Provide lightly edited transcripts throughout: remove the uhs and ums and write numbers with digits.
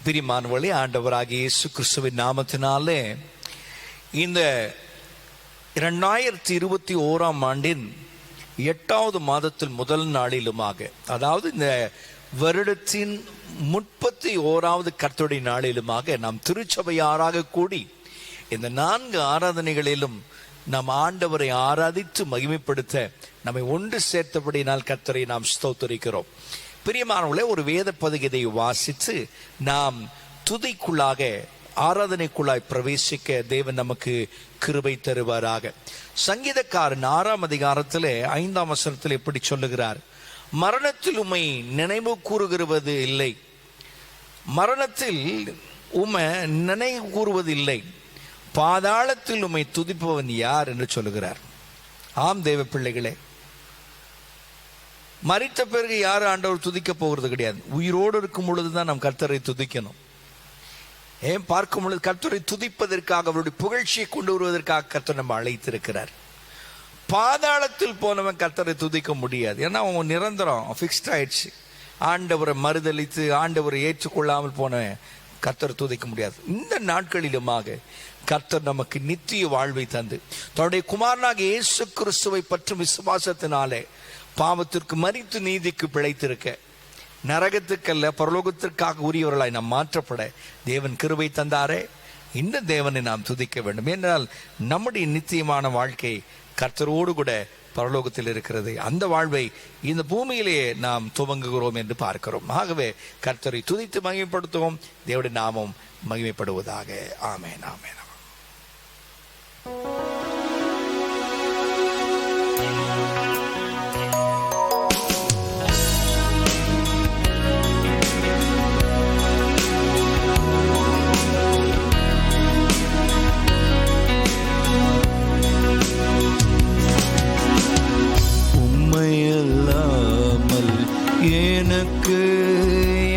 பிரியமானவர்களே, ஆண்டவராகிய இயேசு கிறிஸ்துவின் நாமத்தினாலே இந்த 2021 ஆண்டின் 8வது மாதத்தில் முதல் நாளிலுமாக, அதாவது இந்த வருடத்தின் 31வது கர்த்தருடைய நாளிலுமாக நாம் திருச்சபையாராக கூடி இந்த 4 ஆராதனைகளிலும் நாம் ஆண்டவரை ஆராதித்து மகிமைப்படுத்த நம்மை ஒன்று சேர்த்தபடியினால் கர்த்தரை நாம் ஸ்தோத்திரிக்கிறோம். பிரியமானவர்களே, ஒரு வேத பகுதியை வாசித்து நாம் துதிக்குள்ளாக ஆராதனைக்குள்ளாய் பிரவேசிக்க தேவன் நமக்கு கிருபை தருவாராக. சங்கீதக்காரன் 6ஆம் அதிகாரத்தில் 5ஆம் வசனத்தில் எப்படி சொல்லுகிறார்? மரணத்தில் உம்மை நினைவு கூறுகிறது இல்லை, மரணத்தில் உம்மை நினைவு கூறுவது இல்லை, பாதாளத்தில் உம்மை துதிப்பவன் யார் என்று சொல்லுகிறார். ஆம் தேவ பிள்ளைகளே, மரித்த பிறகு யாரும் ஆண்டவர் துதிக்க போகிறது கிடையாது. உயிரோடு இருக்கும் பொழுதுதான் நாம் கர்த்தரை துதிக்கணும். ஏன் பார்க்கும் பொழுது கர்த்தரை துதிப்பதற்காக, அவருடைய புகழ்ச்சியை கொண்டு வருவதற்காக கர்த்தர் நம்ம அழைத்திருக்கிறார். பாதாளத்தில் போனவன் கர்த்தரை துதிக்க முடியாது. ஏன்னா அவன் நிரந்தரம், ஃபிக்ஸ்ட் ஆயிடுச்சு. ஆண்டவரை மறுதளித்து ஆண்டவரை ஏற்றுக்கொள்ளாமல் போனவன் கர்த்தரை துதிக்க முடியாது. இந்த நாட்களிலுமாக கர்த்தர் நமக்கு நித்திய வாழ்வை தந்து தன்னுடைய குமாரனாக இயேசு கிறிஸ்துவை பற்றும் விசுவாசத்தினாலே பாவத்திற்கு மரித்து நீதிக்கு பிழைத்திருக்க, நரகத்துக்கல்ல பரலோகத்திற்காக உரியவர்களாய் நாம் மாற்றப்பட தேவன் கிருபை தந்தாரே. இந்த தேவனை நாம் துதிக்க வேண்டும். என்றால் நம்முடைய நித்தியமான வாழ்க்கை கர்த்தரோடு கூட பரலோகத்தில் இருக்கிறது. அந்த வாழ்வை இந்த பூமியிலேயே நாம் துவங்குகிறோம் என்று பார்க்கிறோம். ஆகவே கர்த்தரை துதித்து மகிமைப்படுத்துவோம். தேவனுடைய நாமம் மகிமைப்படுவதாக. ஆமென், ஆமென். எனக்கு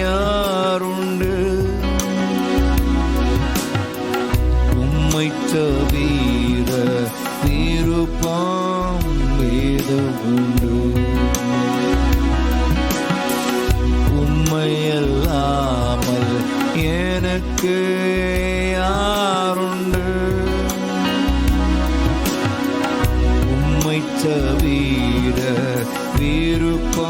யாருண்டு? உம்மை தவிர விருப்பம் ஏதுண்டு? உம்மை அல்லாமல் எனக்கு யாருண்டு? உம்மை தவிர விருப்பம்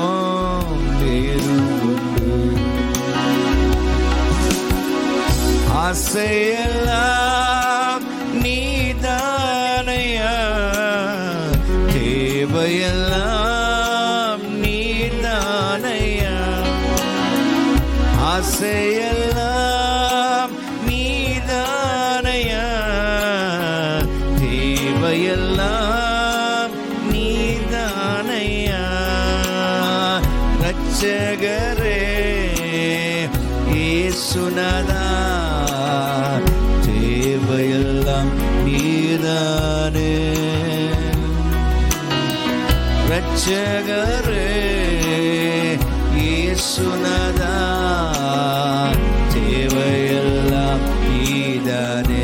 ஆசையெல்லாம் நீதானையா, தேவையெல்லாம் நீதானையா. ஆசையெல்லாம் நீதானையா, தேவையெல்லாம் நீதானையா. ரட்சகரே இயேசுநாதா, தேவையெல்லாம் நீதானே. ரட்சகரே இயேசுநாதா, தேவையெல்லாம் நீதானே.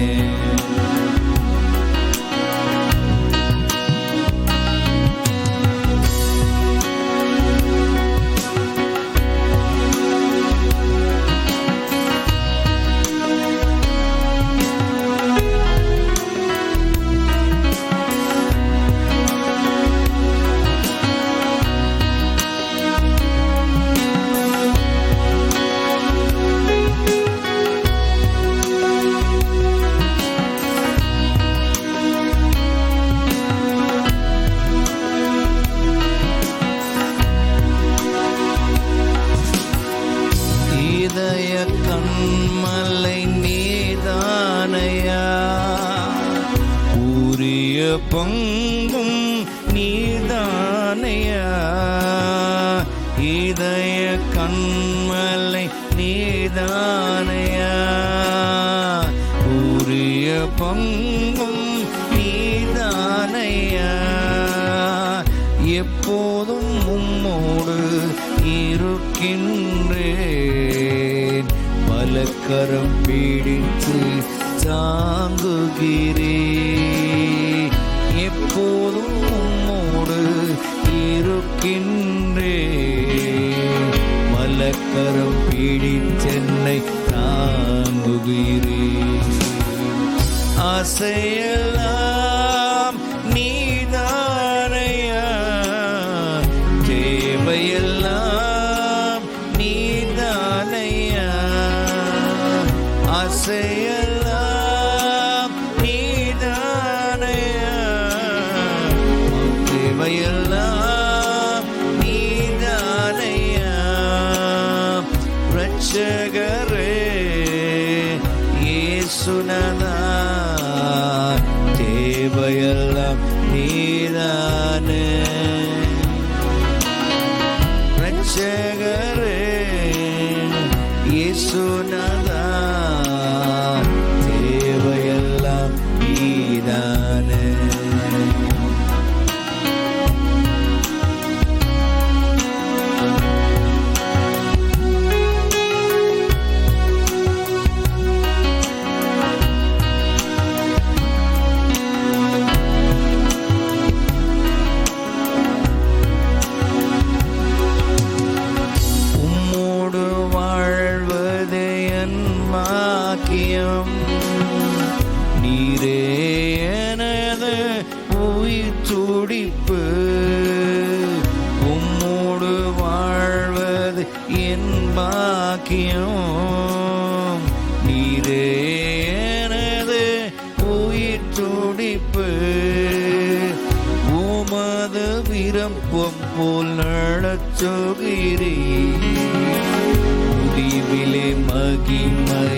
கண்மலை நீதானையா, உரிய பங்கும் நீதானையா. இதய கண்மலை நீதானையா, உரிய பங்கும் நீதானையா. எப்போதும் உம்மோடு இருக்கின்றேன், பலக்கரம் பிடித்து தாங்குகிறேன். எப்போதும் உம்மோடு இருக்கின்றேன், பலக்கரம் வலக்கரம் பிடித்தென்னை தாங்குகிறே. ஆசையெல்லாம் நீதானையா, தேவையெல்லாம் நீதானையா. ஆசையெல்லாம் நீதானையா, தேவையெல்லாம் நீதானையா. ரட்சகரே இயேசுநாதா, தேவையெல்லாம் நீதானே. ரட்சகரே இயேசுநாதா, தேவையெல்லாம் நீதானே. நீரே எனது உயிர் துடிப்பு, உம்மோடு வாழ்வது என் பாக்கியம். நீரே எனது உயிர் துடிப்பு, உமது விருப்பம் போல் நடத்துகிறீர். முடிவிலே மகிமை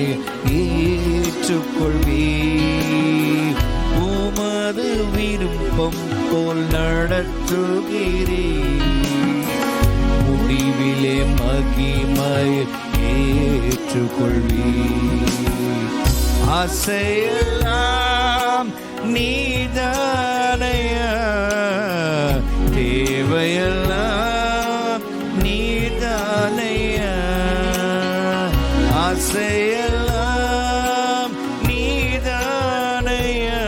ஏற்றுக்கொள்வீர். உமது விருப்பம் போல் நடத்துகிறீர். முடிவிலே மகிமை ஏற்றுக்கொள்வீர். ஆசையெல்லாம் நீதானையா, தேவையெல்லாம் நீதானையா. ஆசையெல்லாம் நீதானையா,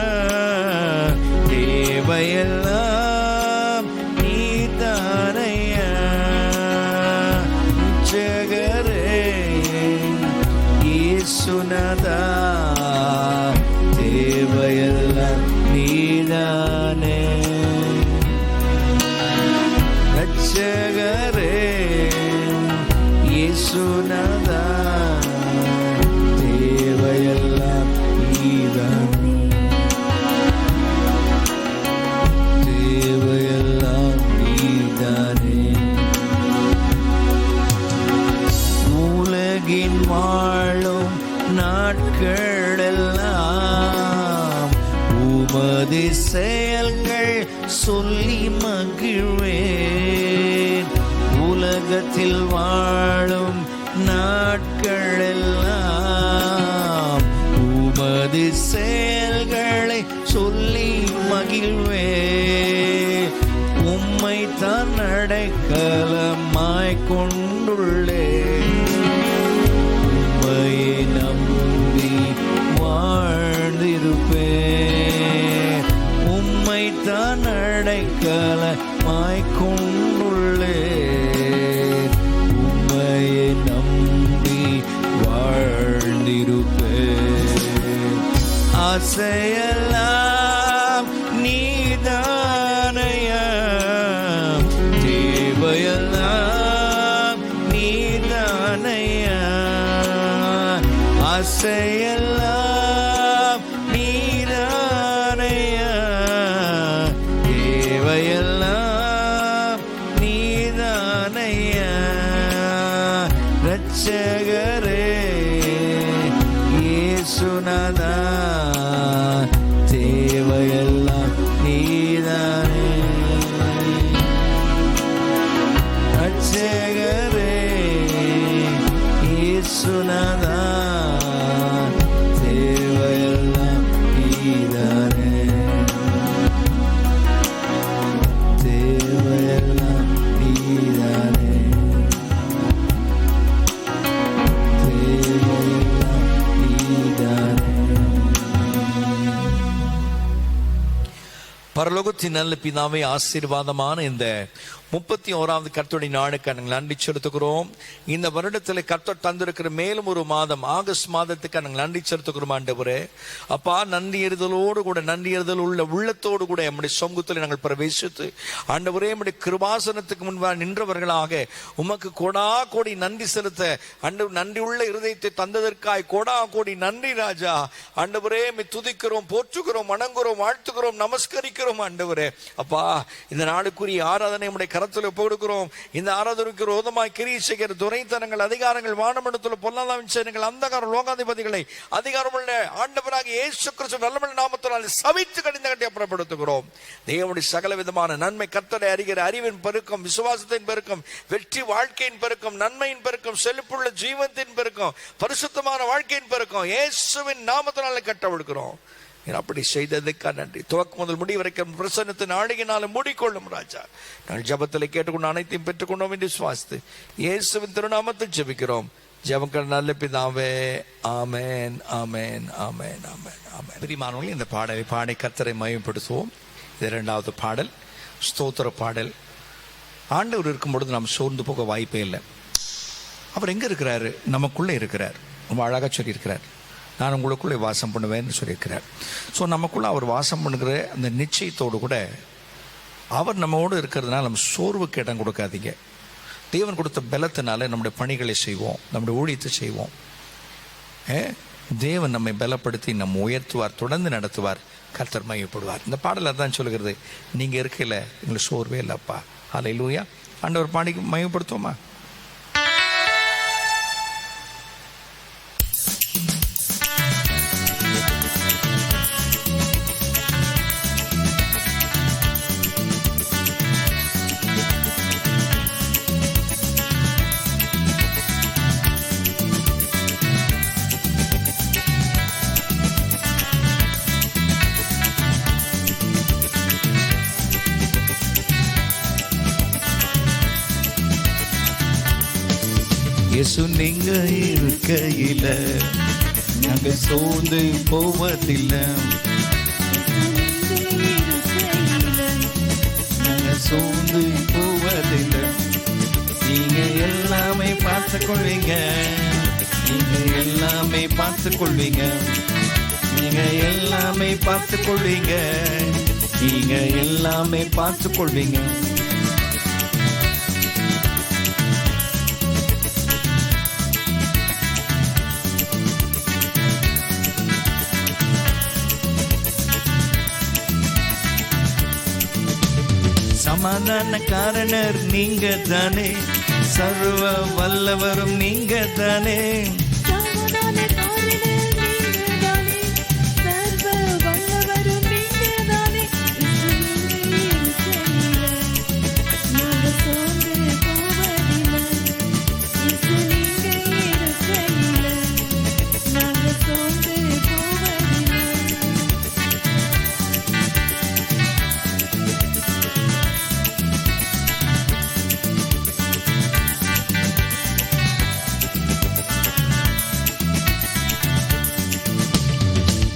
தேவையெல்லாம் நீதானையா. ஜெகரே இயேசுநாதா, தேவையெல்லாம் நீதானே. ரட்சகரே இயேசுநாதா, தேவையெல்லாம் நீதானே. தேவையெல்லாம் நீதானே. உலகின் வாழும் நாட்களெல்லாம் உமது செயல்கள் சொல்லி மகிழ்வேன். உலகத்தில் வாழும் நாட்களெல்லாம் உமது செயல்களை சொல்லி மகிழ்வேன். உம்மை தான் அடைக்கலமாய் கொண்டுள்ளேன். உம்மையை நம்பி வாழ்ந்திருப்பேன். உம்மை தான் அடைக்கலமாய் கொண்டுள்ளேன். உம்மையை நம்பி வாழ்ந்திருப்பேன். ஆசையெல்லாம் நீதானையா, தேவையெல்லாம் நீதானையா. ஆசையெல்லாம் நீதானையா, தேவையெல்லாம் நீதானையா. ரட்சகரே இயேசுநாதா, தேவையெல்லாம் நீதானே. ரட்சகரே இயேசுநாதா, தேவையெல்லாம் நீதானே. தேவையெல்லாம் நீதானே. தேவையெல்லாம் நீதானே. பரலோகத்தின் நல்ல பிதாவே, ஆசீர்வாதமான இந்த 31வது கர்த்தருடைய நாளுக்கு நாங்கள் நன்றி செலுத்துகிறோம். இந்த வருடத்தில் கர்த்தர் தந்திருக்கிற மேலும் ஒரு மாதம் ஆகஸ்ட் மாதத்துக்கு நாங்கள் நன்றி செலுத்துகிறோம் ஆண்டவரே. அப்பா, நன்றி எறிதலோடு கூட, நன்றி எறிதல் உள்ள உள்ளத்தோடு கூட நம்முடைய சமூகத்தில் நாங்கள் பிரவேசித்து ஆண்டவரே நம்முடைய கிருபாசனத்துக்கு முன்பாக நின்றவர்களாக உமக்கு கோடா கோடி நன்றி செலுத்த ஆண்டவர் நன்றி உள்ள இருதயத்தை தந்ததற்காய் கோடா கோடி நன்றி ராஜா. ஆண்டவரே துதிக்கிறோம், போற்றுகிறோம், வணங்குகிறோம், வாழ்த்துகிறோம், நமஸ்கரிக்கிறோம் ஆண்டவரே. அப்பா, இந்த நாளுக்குரிய ஆராதனை நம்முடைய கரத்தில் ஒப்புக்கொடுக்கிறோம். இந்த ஆராதனைக்கு ரோதமாய் கிரியை செய்கிற துரைத்தனங்கள், அதிகாரங்கள், வானமண்டலத்தில் பொல்லாதாவின் சேனைகள், அந்தகார லோகாதிபதிகளை அதிகாரமுள்ள ஆண்டவராக இயேசு கிறிஸ்து நல்ல நாமத்தினால் சபித்து கடிந்து கட்டி அப்புறப்படுத்துகிறோம். தேவனுடைய சகல விதமான நன்மை, கர்த்தரை அறிகிற அறிவின் பெருக்கம், விசுவாசத்தின் பெருக்கம், வெற்றி வாழ்க்கையின் பெருக்கம், நன்மையின் பெருக்கம், செழிப்புள்ள ஜீவத்தின் பெருக்கம், பரிசுத்தமான வாழ்க்கையின் பெருக்கம் இயேசுவின் நாமத்தினால கட்டவிடுக்கிறோம். அப்படி செய்ததுக்கா நன்றி. துவக்கம் முதல் முடி வரைக்கும் பிரசன்னத்தின் ஆளுகினாலும் மூடிக்கொள்ளும் ராஜா. நாங்கள் ஜபத்தில் கேட்டுக்கொண்டு அனைத்தையும் பெற்றுக்கொண்டோம் என்று விசுவாசித்து இயேசுவின் திருநாமத்தை ஜெபிக்கிறோம். ஜெபங்கள் நல்ல பிதாவே, ஆமென், ஆமென், ஆமென், ஆமென், ஆமென். பிரியமானவர்களே, இந்த பாடலை பாடி கர்த்தரை மகிமைப்படுத்துவோம். இது 2வது பாடல், ஸ்தோத்திர பாடல். ஆண்டவர் இருக்கும் பொழுது நாம் சோர்ந்து போக வாய்ப்பே இல்லை. அவர் எங்க இருக்கிறாரு? நமக்குள்ளே இருக்கிறார். ரொம்ப அழகாக சொல்லியிருக்கிறார், நான் உங்களுக்குள்ளே வாசம் பண்ணுவேன்னு சொல்லியிருக்கிறார். ஸோ நமக்குள்ளே அவர் வாசம் பண்ணுகிற அந்த நிச்சயத்தோடு கூட அவர் நம்மோடு இருக்கிறதுனால நம்ம சோர்வுக்கு இடம் கொடுக்காதீங்க. தேவன் கொடுத்த பலத்தினால நம்முடைய பணிகளை செய்வோம், நம்முடைய ஊழியத்தை செய்வோம். தேவன் நம்மை பலப்படுத்தி நம்ம உயர்த்துவார், தொடர்ந்து நடத்துவார், கர்த்தர் மகிமைப்படுவார். இந்த பாடல் தான் சொல்லுகிறது, நீங்கள் இருக்கையில் எங்களுக்கு சோர்வே இல்லைப்பா. ஹல்லேலூயா. ஆண்டவர் பாடி மகிமைப்படுத்துவோமா? இயேசு நீங்க இருக்கையில நாங்க சோர்ந்து போவதில்லை, நாங்க சோர்ந்து போவதில்லை. நீங்க எல்லாமே பார்த்து கொள்வீங்க, நீங்க எல்லாமே பார்த்து கொள்வீங்க, நீங்க எல்லாமே பார்த்து கொள்வீங்க, நீங்க எல்லாமே பார்த்து கொள்வீங்க. சமாதான காரணர் நீங்க தானே, சர்வ வல்லவரும் நீங்க தானே, சமாதான காரணர் நீங்க தானே, சர்வ வல்லவரும் நீங்க தானே. நாங்க சோர்ந்து போவதில்லை, இயேசு நீங்க இருக்கையில நாங்க சோர்ந்து போவதில்லை.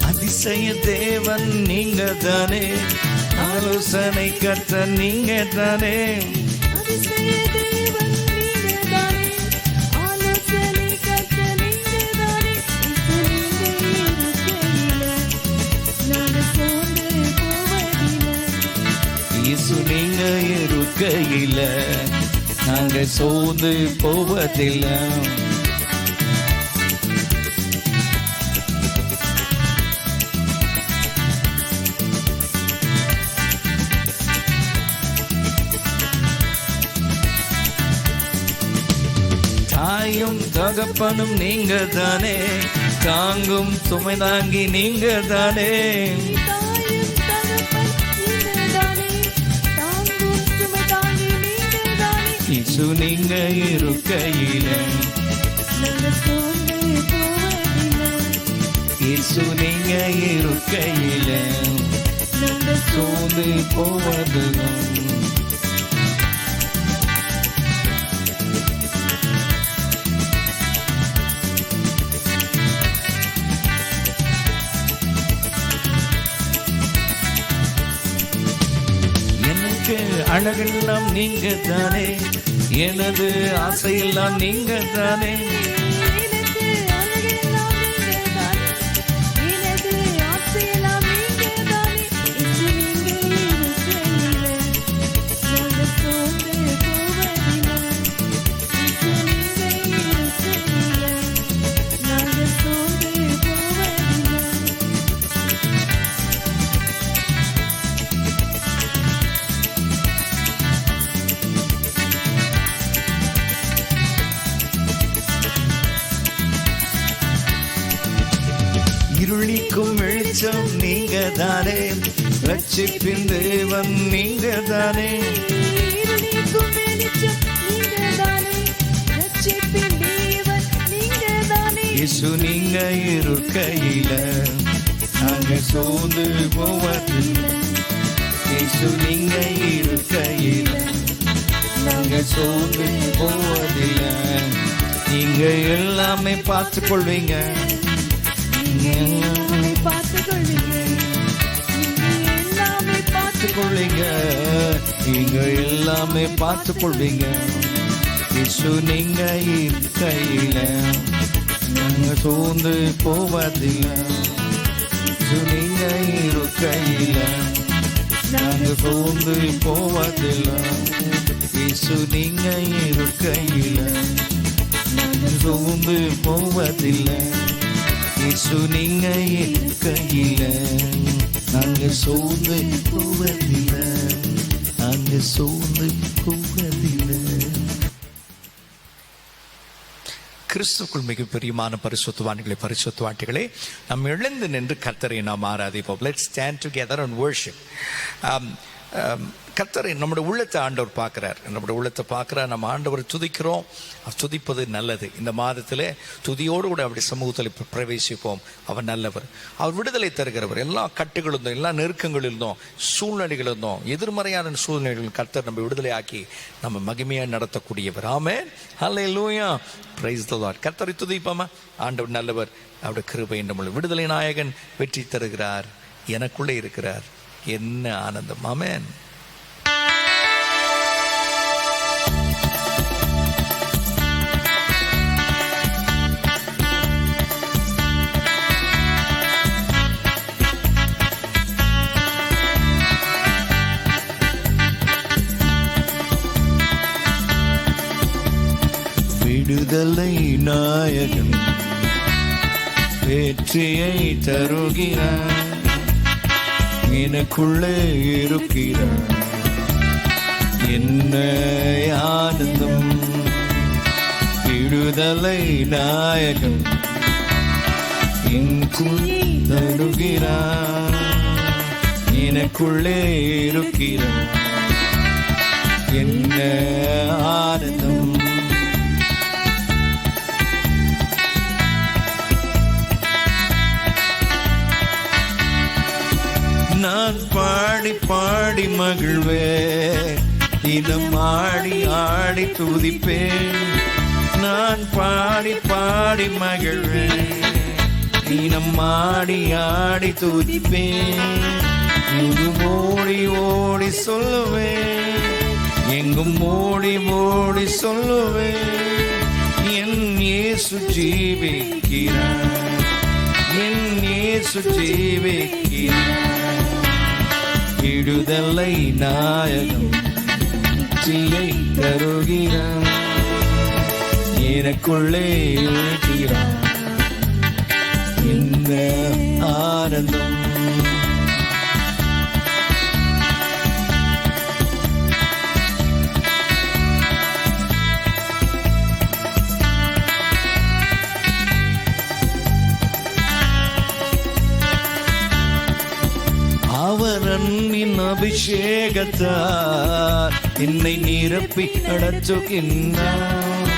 அதிசய தேவன் நீங்க தானே, ஆலோசனை கற்ற நீங்க தானே, அதிசய தேவன் நீங்க தானே, ஆலோசனை கற்ற நீங்க தானே. நீங்க இருக்கையில நாங்க சோர்ந்து போவதில்லை, இயேசு நீங்க இருக்கையில நாங்க சோர்ந்து போவதில்லை. தாயும் தகப்பனும் நீங்க தானே, தாங்கும் சுமை தாங்கி நீங்க தானே, தாயும் தகப்பன் நீங்க தானே, தாங்கும் சுமை தாங்கி நீங்க தானே. இயேசு நீங்க இருக்கையில நாங்க சோர்ந்து போவதில்லை, இயேசு நீங்க இருக்கையில நாங்க சோர்ந்து போவதில்லை. அழகெல்லாம் நீங்க தானே, எனது ஆசையெல்லாம் நீங்க தானே. எனக்கு அழகெல்லாம் நீங்கதானே, எனது ஆசையெல்லாம் நீங்கதானே. இன்று நீங்க இருக்கையிலே நாங்க சோர்ந்து போவதில்லை. இன்று நீங்க இருக்கையிலே நாங்க சோர்ந்து போவதில்லை. இருளிக்கும் வெளிச்சம் நீங்க தானே, ரட்சிப்பின் தேவன் நீங்க தானே. இருளிக்கும் வெளிச்சம் நீங்கதானே, ரட்சிப்பின் தேவன் நீங்கதானே. இயேசு நீங்க இருக்கையில நாங்க சோர்ந்து போவதில்லை. இயேசு நீங்க இருக்கையில நாங்க சோர்ந்து போவதில்லை. நீங்க எல்லாமே பார்த்து கொள்வீங்க, எல்லாமே பார்த்துக்கொள்வீங்க, நீங்க எல்லாமே கொள்வீங்க, நீங்க எல்லாமே பார்த்து கொள்வீங்க. இயேசு நீங்க இருக்கையில நாங்க சோர்ந்து போவதில்லை. இயேசு நீங்க இருக்கையில நாங்க சோர்ந்து போவதில்லை. இயேசு நீங்க இருக்கையில நாங்க சோர்ந்து போவதில்லை. இயேசு நீங்க இருக்கையில நாங்க சோர்ந்து போவதில்லை. நாங்க சோர்ந்து போவதில்லை. கிறிஸ்துக்குள் மிக பிரியமான பரிசுத்தவான்களே, பரிசுத்தவாட்டிகளே, நாம் எழுந்து நின்று கர்த்தரை நாம் ஆராதிப்போம். Let's stand together and worship. கர்த்தரை நம்முடைய உள்ளத்தை ஆண்டவர் பார்க்கிறார், நம்முடைய உள்ளத்தை பார்க்கிறார். நம்ம ஆண்டவர் துதிக்கிறோம், துதிப்பது நல்லது. இந்த மாதத்தில் துதியோடு கூட அப்படி சமூகத்தில் பிரவேசிப்போம். அவர் நல்லவர், அவர் விடுதலை தருகிறவர். எல்லா கட்டுகளிருந்தோம், எல்லா நெருக்கங்களிருந்தோம், சூழ்நிலைகளிருந்தோம், எதிர்மறையான சூழ்நிலைகளும் கர்த்தர் நம்ம விடுதலை ஆக்கி நம்ம மகிமையாக நடத்தக்கூடியவர். ஆமென், ஹல்லேலூயா, பிரைஸ் தி லார்ட். கர்த்தரை துதிப்போமா. ஆண்டவர் நல்லவர், அவருடைய கிருபை நம்முடைய விடுதலை நாயகன் வெற்றி தருகிறார், எனக்குள்ளே இருக்கிறார். என்ன ஆனந்தம். ஆமென். விடுதலை நாயகன் வெற்றியை தருகிறார், எனக்குள்ளே இருக்கிறார். என்ன ஆனந்தம். விடுதலை நாயகன் எனக்குள்ளே தருகிறார், எனக்குள்ளே இருக்கிறார். என்ன ஆனந்தம். நான் பாடி பாடி மகிழ்வே, இதம் ஆடி ஆடி துதிப்பேன். நான் பாடி பாடி மகிழ்வே, இதம் ஆடி ஆடி துதிப்பேன். எங்கும் ஓடி ஓடி சொல்லுவேன், எங்கும் ஓடி ஓடி சொல்லுவேன். என் இயேசு ஜீவிக்கிறார், என் இயேசு ஜீவிக்கிறார். விடுதலை நாயகம் வெற்றியை தருகிறார், எனக்குள்ளே இருக்கிறார். இந்த ஆனந்தம். அவர் அன்பின் அபிஷேகத்தார் என்னை நிரப்பி நடத்துகின்றார்.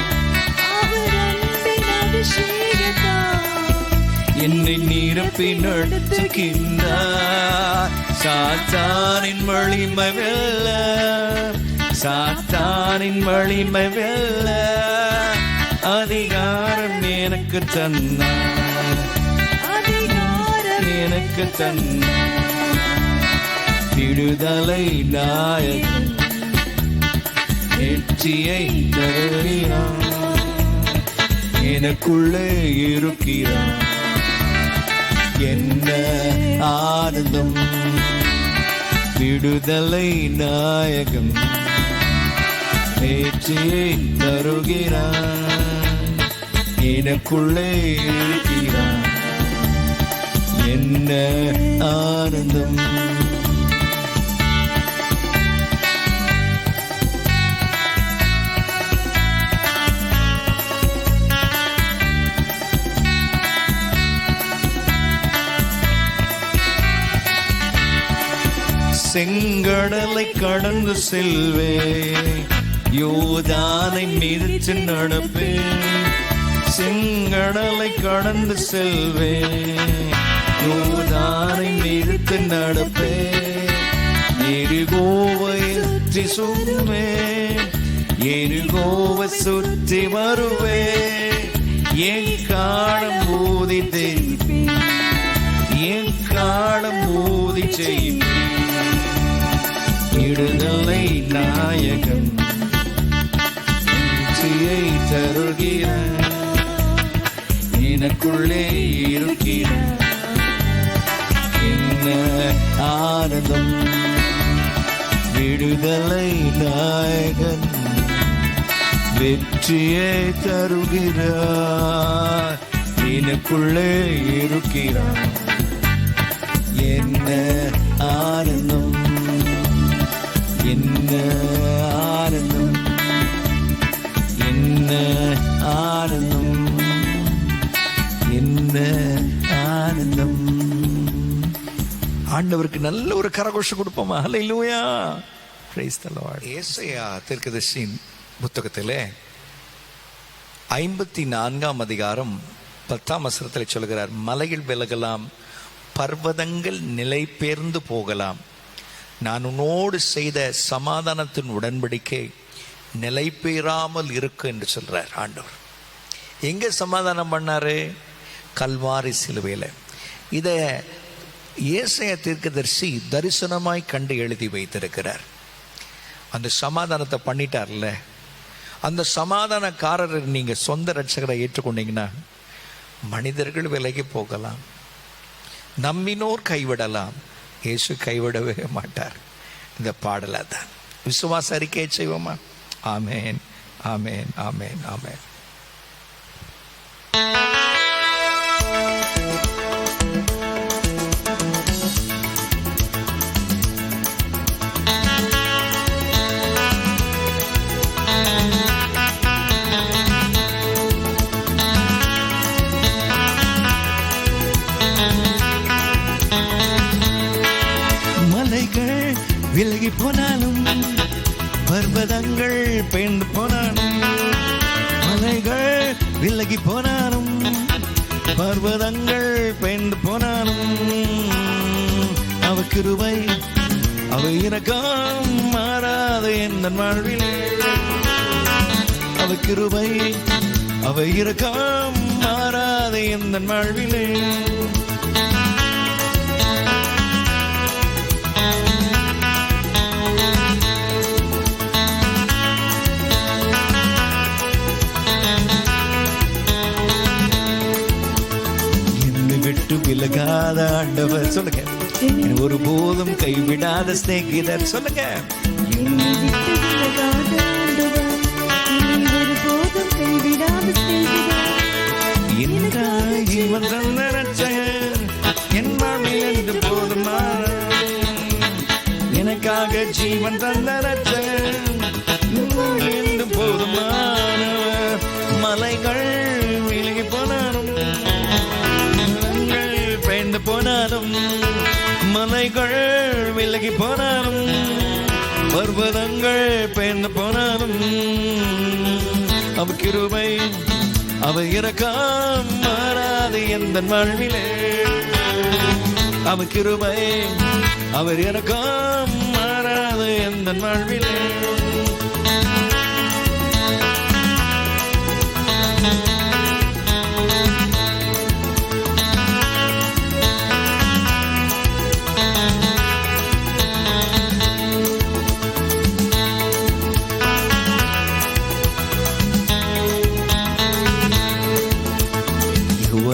அவர் அன்பின் அபிஷேகத்தால் என்னை நிரப்பி நடத்துகின்றார். சாத்தானின் வலிமை வெல்ல, சாத்தானின் வலிமை வெல்ல அதிகாரம் எனக்கு தந்தார், அதிகாரம் எனக்கு தந்தார். விடுதலை நாயகன் வெற்றியை தருகிறார், எனக்குள்ளே இருக்கிறார். என்ன ஆனந்தம், விடுதலை நாயகம் வெற்றியை தருகிறார், எனக்குள்ளே இருக்கிறார். என்ன ஆனந்தம். செங்கடலை கடந்து செல்வே, யோதானை மிதித்து நடப்பே. செங்கடலை கடந்து செல்வே, யோதானை மிதித்து நடப்பே. எரிகோவை சுற்றி சும்மே, எரிகோவை சுற்றி வருவே. என் காலம் ஊதி தெய்ப்பே, என் காலம் ஊதி செய்ப்பே. விடுதலை நாயகன் வெற்றியை தருகிறார், எனக்குள்ளே இருக்கிறார். என்ன ஆனந்தம், விடுதலை நாயகன் வெற்றியை தருகிறார், எனக்குள்ளே இருக்கிறார். என்ன ஆனந்தம், என்ன ஆனந்தம், என்ன ஆனந்தம், என்ன ஆனந்தம். ஆண்டவருக்கு நல்ல ஒரு கரகோஷம் கொடுப்போமா? ஹல்லேலூயா, பிரைஸ் தி லார்ட். ஏசாயா தீர்க்கதரிசியின் புத்தகத்திலே 54ஆம் அதிகாரம் 10ஆம் வசனத்தில் சொல்கிறார், மலைகள் விலகலாம், பர்வதங்கள் நிலை பெயர்ந்து போகலாம், நான் உன்னோடு செய்த சமாதானத்தின் உடன்படிக்கை நிலை பெறாமல் இருக்கு என்று சொல்றார் ஆண்டவர். எங்க சமாதானம் பண்ணாரு? கல்வாரி சிலுவையில். இதை ஏசாயா தீர்க்கதரிசி தரிசனமாய் கண்டு எழுதி வைத்திருக்கிறார். அந்த சமாதானத்தை பண்ணிட்டார்ல, அந்த சமாதானக்காரரை நீங்க சொந்த ரட்சகரை ஏற்றுக்கொண்டீங்கன்னா மனிதர்கள் விலகி போகலாம், நம்பினோர் கைவிடலாம், இயேசு கைவிடவே மாட்டார். இந்த பாடலை தான் விசுவாச அறிக்கை செய்வோமா? ஆமேன், ஆமேன், ஆமேன், ஆமேன். விலகி போனாலும், பர்வதங்கள் பெயர்ந்து போனாலும், மலைகள் விலகி போனாலும், பர்வதங்கள் பெயர்ந்து போனாலும், அவ கிருபை அவ இரக்கம் மாறாது எந்த வாழ்விலே. அவ கிருபை அவ இரக்கம் மாறாது எந்த வாழ்விலே. விலகாத ஆண்டவர் சொல்லுங்க, ஒரு போதும் கைவிடாத ஸ்நேகிதர் சொல்லுங்க. ஜீவன் தந்த ரட்சகர் என் வாழ்வில் என்று போதுமா, எனக்காக ஜீவன் தந்த ரட்சகர் என்று போதுமானவர். மலைகள் விலகி போனாலும், போனாலும், மலைகள் விலகி போனாலும், பர்வதங்கள் பெயர்ந்து போனாலும், அவ கிருபை அவ இரக்கம் மாறாது எந்த வாழ்விலே. அவ கிருபை அவர் இரக்கம் மாறாது எந்த வாழ்விலே.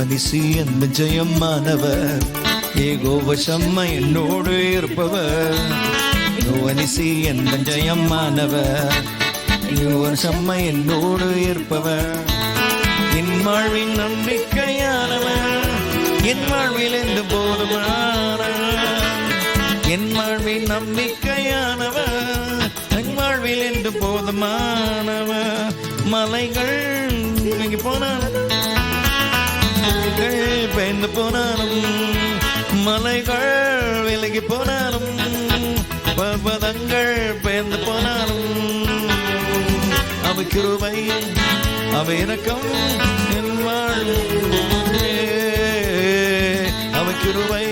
அதிசி எந்த ஜெயமானவர், ஏகோவ சம்மா என்னோடு இருப்பவர். அதிசி எந்த ஜெயமானவர், ஏகோவ சம்மா என்னோடு இருப்பவர். என் வாழ்வின் நம்பிக்கையானவர், என் வாழ்வில் எந்த போதுமானவர். என் வாழ்வின் நம்பிக்கையானவர், என் வாழ்வில் என்று போதுமானவர். மலைகள் இங்கே போனாலும், பெயர்ந்து போனாலும், மலைகள் விலகி போனாலும், பர்வதங்கள் பெயர்ந்து போனாலும், அவை கிருபை அவை இரக்கம் என் வாழ்வே. அவை கிருபை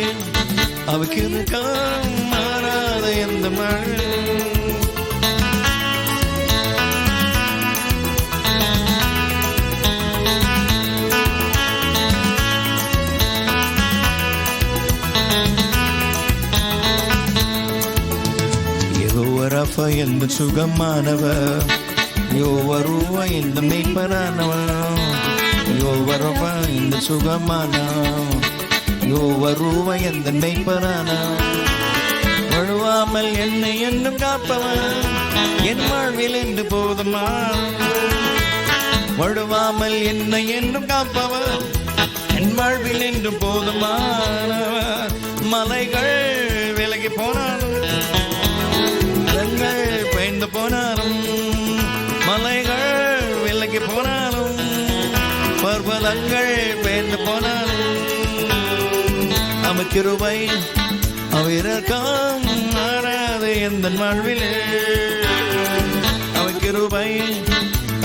அவைக்கு இரக்கம் மாறாத எந்த மழை. யோவரஃப எந்த சுகமானவர், யோவருவ இந்த மெய்ப்பரானவர். யோவரஃப இந்த சுகமானவர், யோவருவ எந்த மெய்ப்பரானவர். வழுவாமல் என்னை என்னும் காப்பவர், என் வாழ்வில் என்று போதுமானவர். வழுவாமல் என்னை என்னும் காப்பவர், என் வாழ்வில் என்று போதுமானவர். மலைகள் விலகி போனாலும், பெயர்ந்து போனாலும், மலைகள் விலகி போனாலும், பர்வதங்கள் பெயர்ந்து போனாலும், கிருபை அவர் இரக்கம் மாறாது எந்த வாழ்விலே. அவர் கிருபை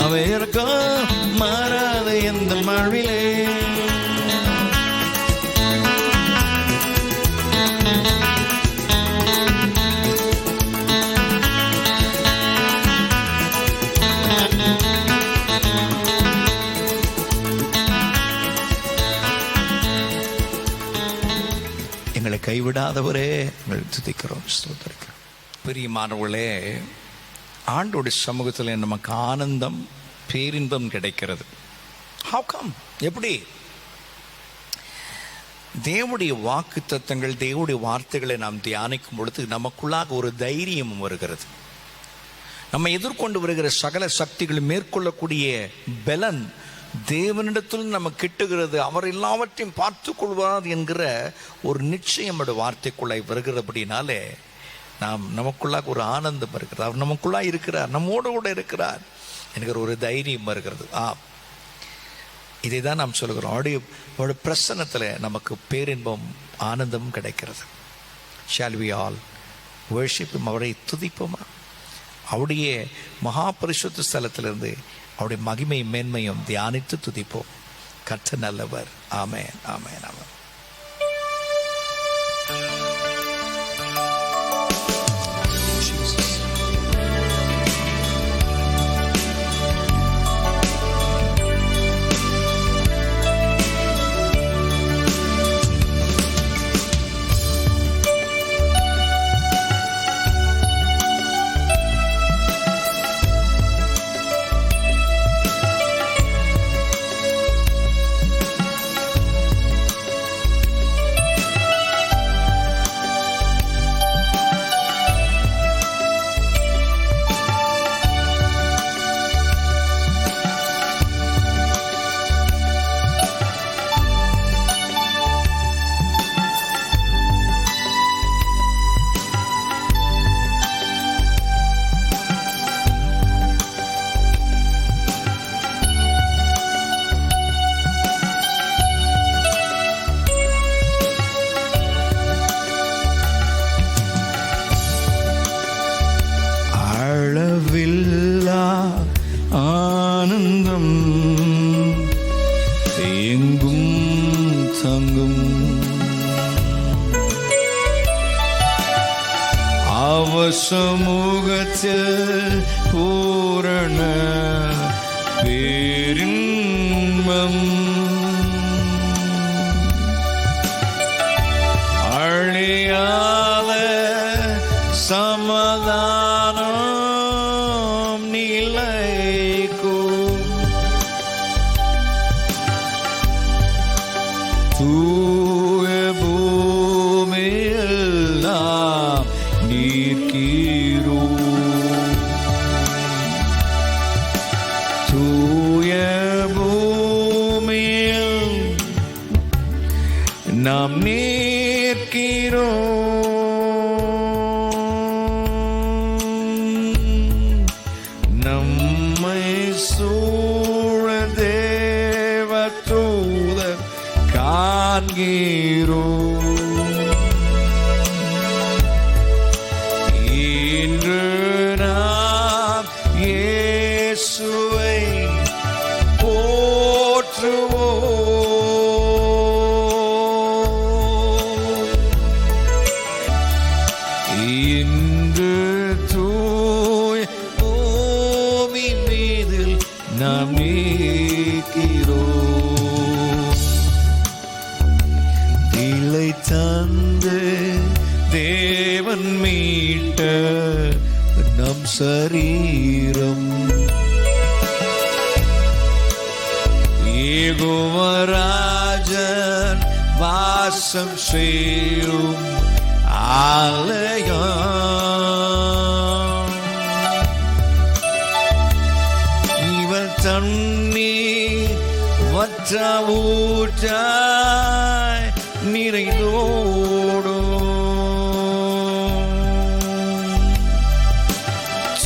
அவர் இரக்கம் மாறாது எந்த வாழ்விலே. எங்களை கைவிடாதவரே எங்களை துதிக்கிறோம், ஸ்தோத்திரிக்கிறோம். பிரியமானவர்களே, ஆண்டோட சமூகத்தில் நமக்கு ஆனந்தம் பேரின்பம் கிடைக்கிறது. How come? எப்படி? தேவனுடைய வாக்கு தத்தங்கள், தேவனுடைய வார்த்தைகளை நாம் தியானிக்கும் பொழுது நமக்குள்ளாக ஒரு தைரியம் வருகிறது. நம்ம எதிர்கொண்டு வருகிற சகல சக்திகளை மேற்கொள்ளக்கூடிய பலன் தேவனிடத்தில் நம்ம கிட்டுகிறது. அவர் எல்லாவற்றையும் பார்த்து கொள்வார் என்கிற ஒரு நிச்சயம் வார்த்தைக்குள்ளே வருகிறபடினாலே நமக்குள்ளாக ஒரு ஆனந்தம் வருகிறது. அவர் நமக்குள்ளா இருக்கிறார், நம்மோடு கூட இருக்கிறார் என்கிற ஒரு தைரியம் வருகிறது. இதை தான் நாம் சொல்கிறோம். அவருடைய பிரசன்னத்தில் நமக்கு பேரின்பம் ஆனந்தம் கிடைக்கிறது. Shall we all worship him? அவரை துதிப்போமா? அவருடைய மகா பரிசுத்த ஸ்தலத்திலிருந்து அவருடைய மகிமையும் மேன்மையும் தியானித்து துதிப்போம். கர்த்தர் நல்லவர். ஆமென், ஆமென், ஆமென். ஆனந்தம் எங்கும் தங்கும் அவர் சமூகத்தில் பூரண பேரின்பம் அழியாத சமாதானம் தூய பூமியெல்லாம் நீர்க்கீரோ தூய பூமியில் நாம் நீர்க்கிறோம் நம்மை சூழ தேவ தூதர் காண்கிறோம் இன்று நாம் இயேசுவை போற்றுவோம் இன்று தூய பூமி மீதில் நாம் நீக்கிறோம் இலை தந்து தேவன் மீட்ட நம் சரீரம் ஏகோவராஜன் வாசம் செய்யும் ஆலயம் இவன் தண்ணீர் வற்ற ஊற்றாய் நிறைந்தோடும்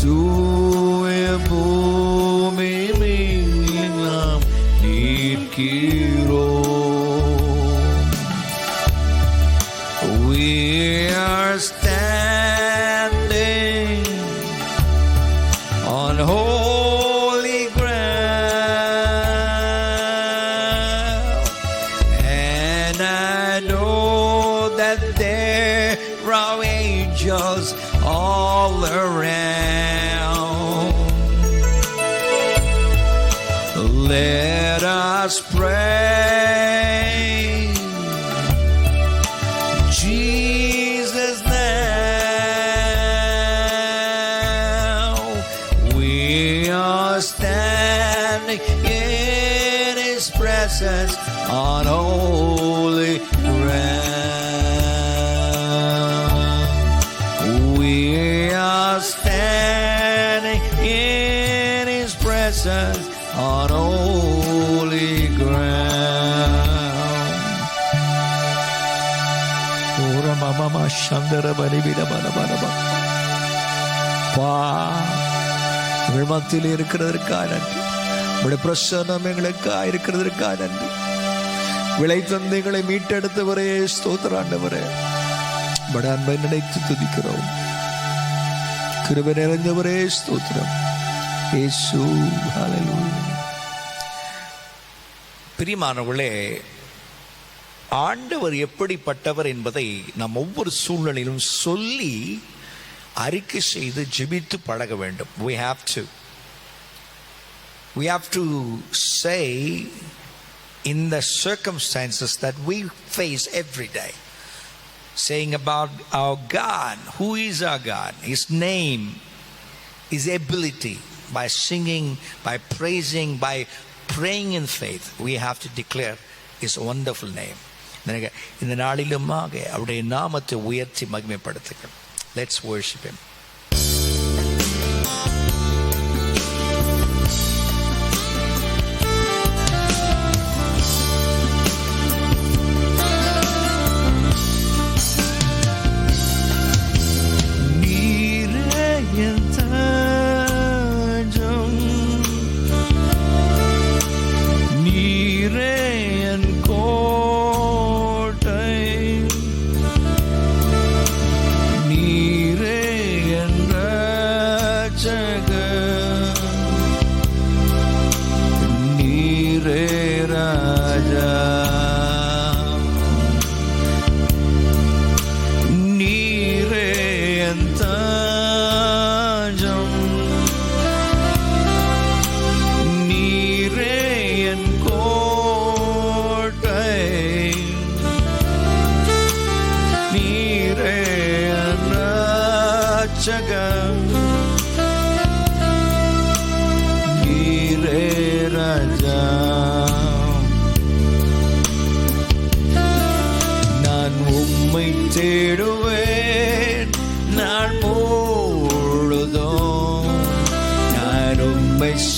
தூய பூமி மேல் நாம் நீர்க்கிறோம் we are standing on holy ground and I know that there are angels all around. Let us pray Jesus now. We are standing in His presence on holy ground. We are standing in His presence on holy ground. Ora mama shandara bari bida bana bana ba. பா உங்கள் மத்தியில் இருக்கிறதற்காக நன்றி உங்களுடைய பிரசன்னம் எங்களுக்காக இருக்கிறதற்காக நன்றி விளை தந்தைகளை மீட்டெடுத்தவரே ஸ்தோத்திர ஆண்டவரே உம்முடைய அன்பை நினைத்து துதிக்கிறோம் கிருபை நிறைந்தவரே ஸ்தோத்திரம் இயேசு ஹல்லேலூயா. பிரியமானவர்களே, ஆண்டவர் எப்படிப்பட்டவர் என்பதை நாம் ஒவ்வொரு சூழ்நிலையிலும் சொல்லி அறிக்கை செய்து ஜெபித்து பழக வேண்டும். We have to say in the circumstances that we face every day, saying about our God, who is our God, His name, His ability, by singing, by praising, by praying in faith. We have to declare His wonderful name. இந்த நாளிலுமாக அவருடைய நாமத்தை உயர்த்தி மகிமைப்படுத்துங்கள். Let's worship Him.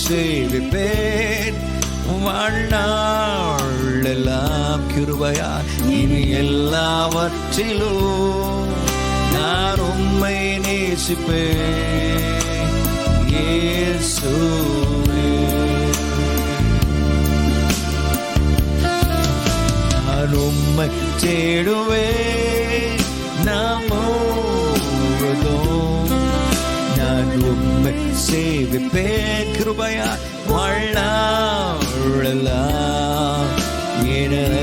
சேவிப்பேன் வாழ்நாளெல்லாம் கிருபையா இனி எல்லாவற்றிலும் நான் உம்மை நேசிப்பேன் இயேசுவே. நான் உம்மை தேடுவேன் நான் முழுவதும் நான் உம்மை சேவிப்பேன் கிருபையா வாழ்நாளெல்லாம்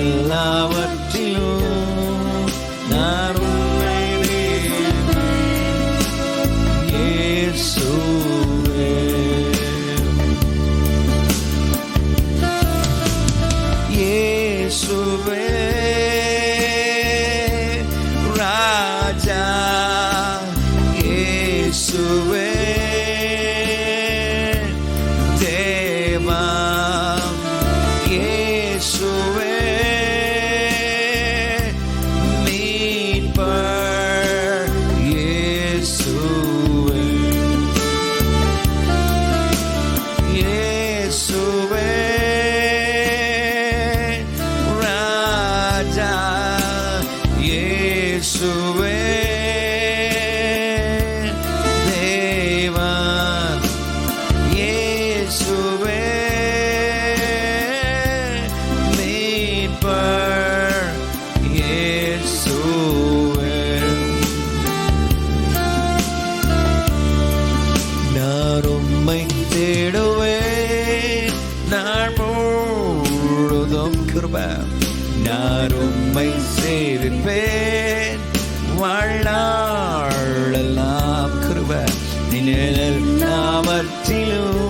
எல்லாவற்றிலும் நான் உம்மை நேசிப்பேன் இயேசுவே. இயேசுவே ராஜா இயேசுவே தேவா இயேசுவே மீட்பர் இயேசுவே இயேசுவே ராஜா இயேசுவே தேவா இயேசுவே மீட்பர் இயேசுவே. நான் உம்மை தேடுவேன் நான் முழுதும் கிருபை நான் உம்மை சேவிப்பேன் வாழ்நாளெல்லாம் கிருபை எல்லாவற்றிலும்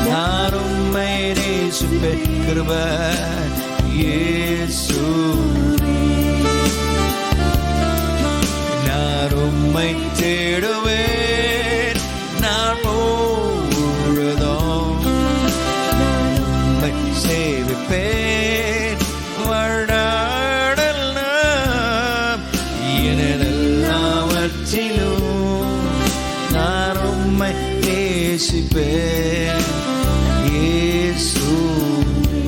நான் உம்மை நேசிப்பேன் கிருபை இயேசுவே. நான் உம்மை தேடுவேன் நான் முழுதும் நான் உம்மை சேவிப்பேன் வாழ்நாளெல்லாம் எல்லாவற்றிலும் நான் உம்மை நேசிப்பேன் இயேசுவே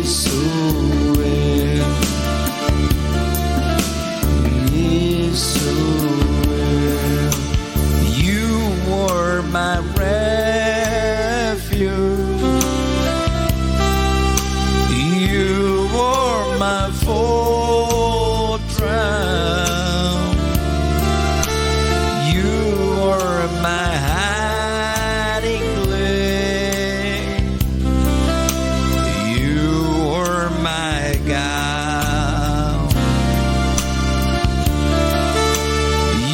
இயேசுவே இயேசுவே. You were my refuge. You were my fortress. You were my hiding place. You were my God.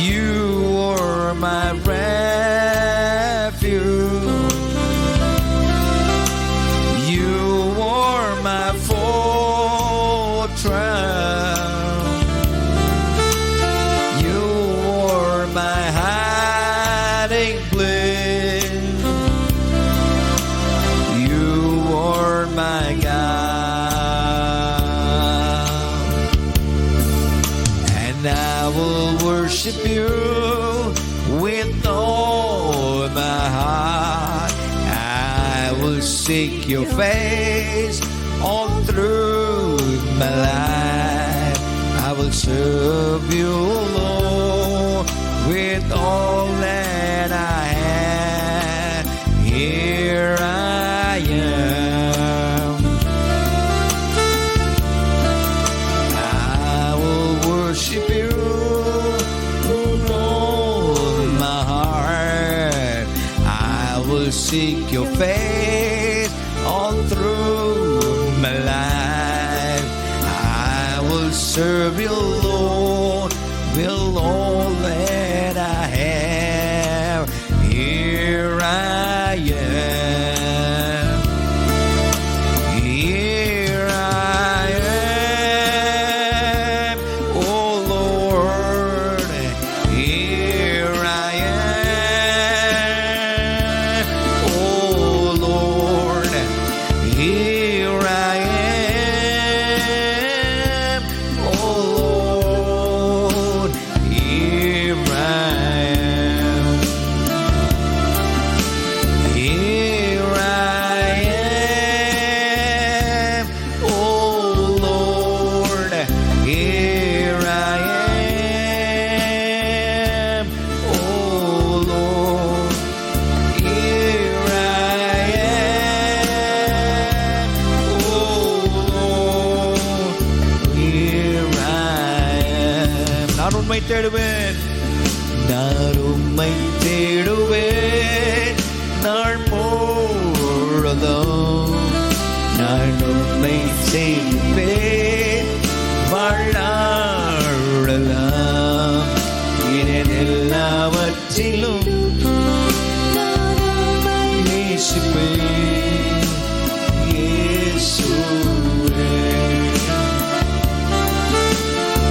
You were my refuge. You were my fortress. You were my hiding place. You were my God. And I will worship you with all my heart. I will seek your face all through my life. I will serve you, Lord, with all that I have. Here I am. I will worship you with all my heart. I will seek your face all through my life. I will serve you, Lord, with all that I have. Here I am. Here I am, oh Lord. Here I am, oh Lord. Here I am, oh Lord. Here உம்மை தேடுவேன், நான் உம்மை தேடுவேன், நாள் முழுதும் நான் உம்மை செய்வேன், வாழ்நாளெல்லாம் என் எல்லாவற்றிலும் நேசிப்பேன் இயேசுவே,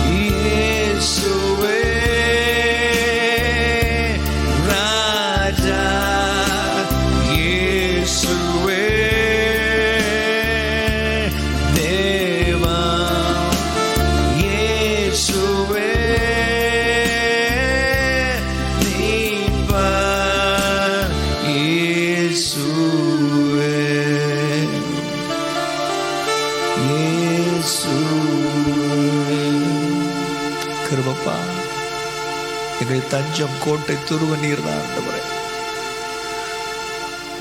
இயேசுவே ராஜா, இயேசுவே தேவா, இயேசுவே மீட்பர், இயேசுவே, இயேசுவே. கிருபப்பா, எங்கள் தஞ்சம், கோட்டை, துருவ நீர் தான் ஆண்டவரே.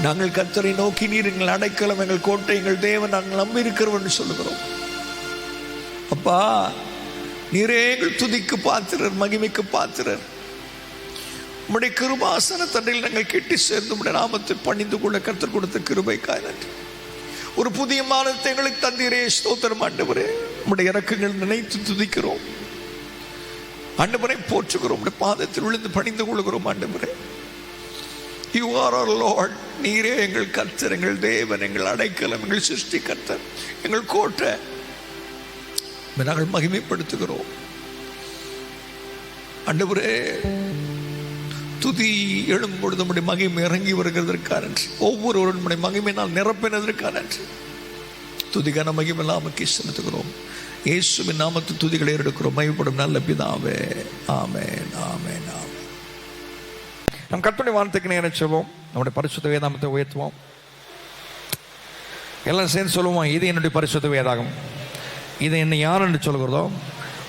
நாங்கள் கர்த்தரை நோக்கி, நீர் எங்கள் அடைக்கலம், எங்கள் கோட்டை, எங்கள் தேவன், நாங்கள் நம்பி இருக்கிறோம் என்று சொல்லுகிறோம். அப்பா, நீரே எங்கள் துதிக்கு பாத்திரர், மகிமைக்கு பாத்திரர். உம்முடைய கிருபாசன தண்டையில் நாங்கள் கெட்டி சேர்ந்து உம்முடைய நாமத்தில் பணிந்து கொள்ள கர்த்தர் கொடுத்த கிருபைக்காய் நன்றி. ஒரு புதிய மானத்தை எங்களுக்கு தந்தீரே, ஸ்தோத்திரம் ஆண்டவரே. உம்முடைய இரக்கங்கள் நினைத்து துதிக்கிறோம் ஆண்டவரை, போற்றுகிறோம், உம்முடைய பாதத்தில் விழுந்து பணிந்து கொள்கிறோம் ஆண்டவரே. You are our Lord. நீரே எங்கள் கர்த்தர், எங்கள் தேவன், எங்கள் அடைக்கலம், எங்கள் சிருஷ்டி கர்த்தர், எங்கள் கோட்டை. நாங்கள் மகிமைப்படுத்துகிறோம் ஆண்டவரே. துதி எழும் பொழுது நம்முடைய மகிமை இறங்கி வருகிறதற்கான நன்றி. ஒவ்வொருவரும் நம்முடைய மகிமை நான் நிரப்பினதற்கான நன்றி. துதிக்கான மகிமை நாமக்கு செலுத்துகிறோம். இயேசுவின் நாமத்தில் துதிகளை எடுக்கிறோம். மகிமைப்படும் நல்ல பிதாவே, ஆமென், ஆமென், ஆமென். நம் கர்த்தருடைய வார்த்தைக்கு நேரம் சொல்வோம். நம்முடைய பரிசுத்த வேதாகமத்தை உயர்த்துவோம். எல்லாம் சேர்ந்து சொல்லுவோம், இது என்னுடைய பரிசுத்த வேதாகம். இது என்னை யார் என்று சொல்கிறதோ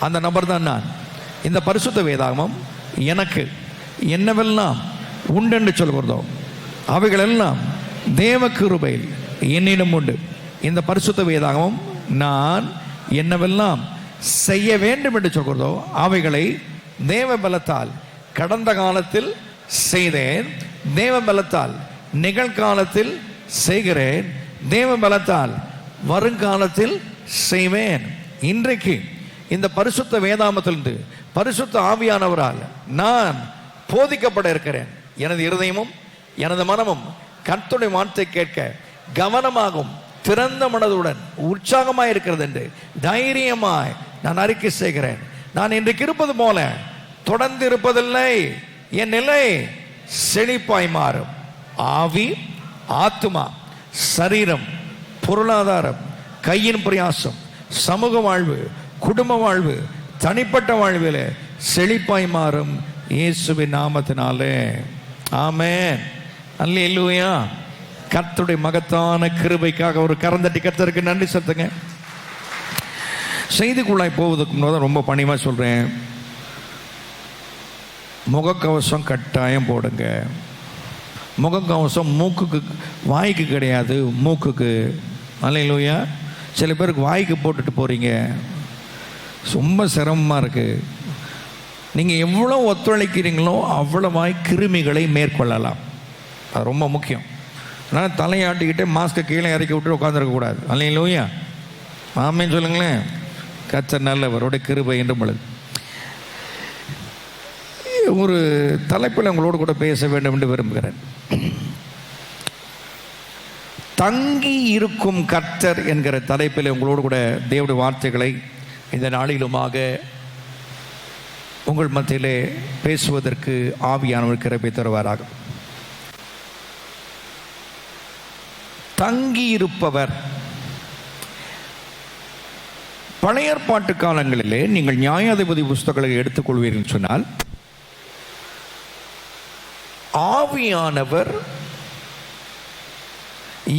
அந்த நபர் தான் நான். இந்த பரிசுத்த வேதாகமம் எனக்கு என்னவெல்லாம் உண்டென்று சொல்கிறதோ அவைகளெல்லாம் தேவ கிருபையில் என்னிடம் உண்டு. இந்த பரிசுத்த வேதாகமம் நான் என்னவெல்லாம் செய்ய வேண்டும் என்று சொல்கிறதோ அவைகளை தேவ பலத்தால் கடந்த காலத்தில் செய்தேன், தேவ பலத்தால் நிகழ்காலத்தில் செய்கிறேன், தேவ பலத்தால் வருங்காலத்தில் செய்வேன். இன்றைக்கு இந்த பரிசுத்த வேதாகமத்திலிருந்து பரிசுத்த ஆவியானவரால் நான் போதிக்கப்பட இருக்கிறேன். எனது இருதயமும் எனது மனமும் கர்த்தருடைய வார்த்தை கேட்க கவனமாகும் திறந்த மனதுடன் உற்சாகமாய் இருக்கிறது என்று தைரியமாய் நான் அறிக்கை செய்கிறேன். நான் இன்றைக்கு இருப்பது போல தொடர்ந்து இருப்பதில்லை. என் நிலை செழிப்பாய் மாறும். ஆவி, ஆத்துமா, சரீரம், பொருளாதாரம், கையின் பிரயாசம், சமூக வாழ்வு, குடும்ப வாழ்வு, தனிப்பட்ட வாழ்வில் செழிப்பாய் மாறும் இயேசுவின் நாமத்தினாலே. ஆமென், அல்லேலூயா. கர்த்தருடைய மகத்தான கிருபைக்காக ஒரு கரந்தட்டி கர்த்தருக்கு நன்றி செலுத்துங்க. செய்திக்குள்ளாய் போவதற்கு முன்னாடி ரொம்ப பணிவா சொல்றேன், முகக்கவசம் கட்டாயம் போடுங்க. முகக்கவசம் மூக்குக்கு, வாய்க்கு கிடையாது, மூக்குக்கு. அல்லேலூயா. சில பேருக்கு வாய்க்கு போட்டுட்டு போறீங்க, ரொம்ப சிரமமாக இருக்குது. நீங்கள் எவ்வளோ ஒத்துழைக்கிறீங்களோ அவ்வளவாய் கிருமிகளை மேற்கொள்ளலாம். அது ரொம்ப முக்கியம். அதனால் தலையாட்டிக்கிட்டே மாஸ்க்கை கீழே இறக்கி விட்டு உட்காந்துருக்கக்கூடாது. அல்லேலூயா, ஆமென் சொல்லுங்களேன். கர்த்தர் நல்லவருடைய கிருபை என்று பொழுது ஒரு தலைப்பில் உங்களோடு கூட பேச வேண்டும் என்று விரும்புகிறேன். தங்கி இருக்கும் கர்த்தர் என்கிற தலைப்பில் உங்களோடு கூட தேவனுடைய வார்த்தைகளை இந்த நாளிலுமாக உங்கள் மத்தியிலே பேசுவதற்கு ஆவியானவர் கிருபை தருவாராக. தங்கி இருப்பவர். பழைய ஏற்பாட்டு காலங்களிலே நீங்கள் நியாயாதிபதி புஸ்தகங்களை எடுத்துக்கொள்வீர்கள் சொன்னால் ஆவியானவர்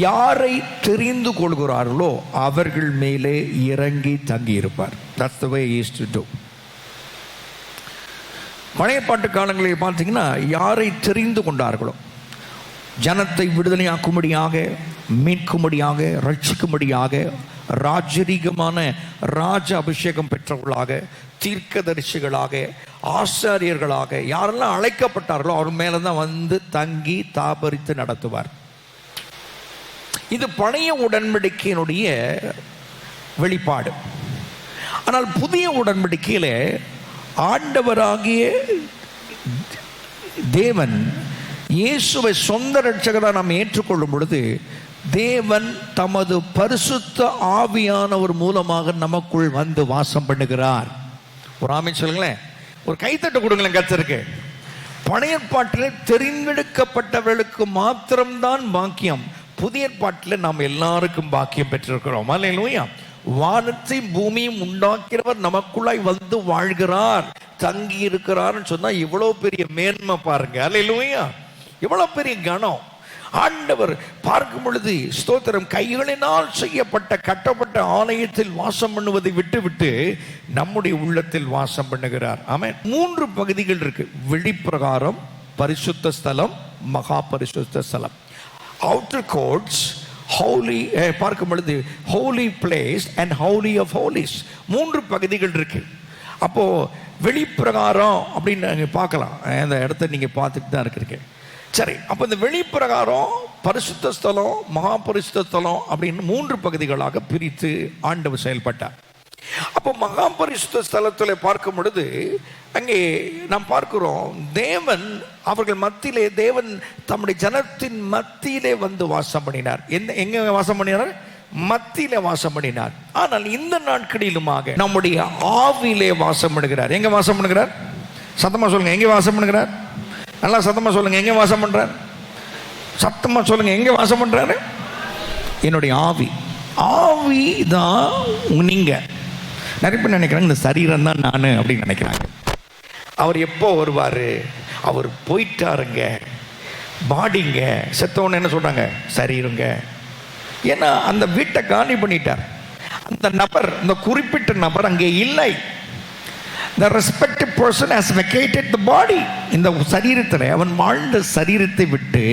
யாரை தெரிந்து கொள்கிறார்களோ அவர்கள் மேலே இறங்கி தங்கி இருப்பார். That's the way he used to do. பழைய பாட்டு காலங்களில் பார்த்தீங்கன்னா யாரை தெரிந்து கொண்டார்களோ, ஜனத்தை விடுதலையாக்கும்படியாக, மீட்கும்படியாக, ரட்சிக்கும்படியாக, ராஜரீகமான ராஜ அபிஷேகம் பெற்றவர்களாக, தீர்க்கதரிசிகளாக, ஆசாரியர்களாக யாரெல்லாம் அழைக்கப்பட்டார்களோ அவர் மேலதான் வந்து தங்கி தாபரித்து நடத்துவார். இது பழைய உடன்படிக்கையினுடைய வெளிப்பாடு. ஆனால் புதிய உடன்படிக்கையில ஆண்டவராகிய தேவன் இயேசுவை சொந்த இரட்சகராக நாம் ஏற்றுக்கொள்ளும் பொழுது தேவன் தமது பரிசுத்த ஆவியானவர் மூலமாக நமக்குள் வந்து வாசம் பண்ணுகிறார். ஒரு ஆமென் சொல்லுங்களேன், ஒரு கைத்தட்டு கொடுங்களேன் கர்த்தருக்கு. பழைய ஏற்பாட்டில் தெரிந்தெடுக்கப்பட்டவர்களுக்கு மாத்திரம்தான் பாக்கியம், புதிய ஏற்பாட்டில் நாம் எல்லாருக்கும் பாக்கியம் பெற்றிருக்கிறோம். அல்லேலூயா. வானத்தை பூமியும் உண்டாக்கிறவர் நமக்குள்ளாய் வந்து வாழ்கிறார், தங்கி இருக்கிறார் சொன்னா இவ்வளவு பெரிய மேன்மை பாருங்க. அல்லேலூயா, இவ்வளவு பெரிய கணம். ஆண்டவர் பார்க்கும் பொழுது ஸ்தோத்திரம், கைகளினால் செய்யப்பட்ட கட்டப்பட்ட ஆலயத்தில் வாசம் பண்ணுவதை விட்டு நம்முடைய உள்ளத்தில் வாசம் பண்ணுகிறார். ஆமென். 3 பகுதிகள் இருக்கு: வெளிப்பிரகாரம், பரிசுத்த ஸ்தலம், மகா பரிசுத்த ஸ்தலம். அவுட்டர் கோர்ட்ஸ், ஹோலி, பார்க்கும் பொழுது holy place and holy of holies. 3 பகுதிகள் இருக்கு. அப்போ வெளிப்பிரகாரம் அப்படின்னு நீங்க பார்க்கலாம், அந்த இடத்த நீங்க பார்த்துட்டு தான் இருக்கிறீங்க. சரி, அப்போ இந்த வெளிப்பிரகாரம், பரிசுத்த ஸ்தலம், மகா பரிசுத்த ஸ்தலம் அப்படின்னு 3 பகுதிகளாக பிரித்து ஆண்டவர் செயல்பட்டார். அப்போ மகா பரிசுத்த ஸ்தலத்தில் பார்க்கும் பொழுது அங்கே நாம் பார்க்கிறோம், தேவன் அவர்கள் மத்தியிலே, தேவன் தம்முடைய ஜனத்தின் மத்தியிலே வந்து வாசம் பண்ணினார். எங்க வாசம் பண்ணினார்? மத்தியிலே வாசம் பண்ணினார். ஆனால் இந்த நாட்களிலுமாக நம்முடைய ஆவியிலே வாசம் பண்ணுகிறார். எங்க வாசம் பண்ணுகிறார்? சத்தமா சொல்லுங்க, எங்க வாசம் பண்ணுகிறார்? நல்லா சத்தமா சொல்லுங்க, எங்க வாசம் பண்றார்? சத்தமா சொல்லுங்க, எங்க வாசம் பண்றாரு? என்னுடைய ஆவி. ஆவி தான் நீங்க. நிறைய பேர் நினைக்கிறாங்க இந்த சரீரம் தான் நான் அப்படின்னு நினைக்கிறாங்க. அவர் எப்போ வருவாரு? அவர் போயிட்டாருங்க. பாடிங்க செத்தவொன்னு என்ன சொல்றாங்க? சரீரங்க. ஏன்னா அந்த வீட்டை காலி பண்ணிட்டார். அந்த நபர், இந்த குறிப்பிட்ட நபர் அங்கே இல்லை. The respected person has vacated the body. இந்த சரீரத்தில், அவன் வாழ்ந்த சரீரத்தை விட்டு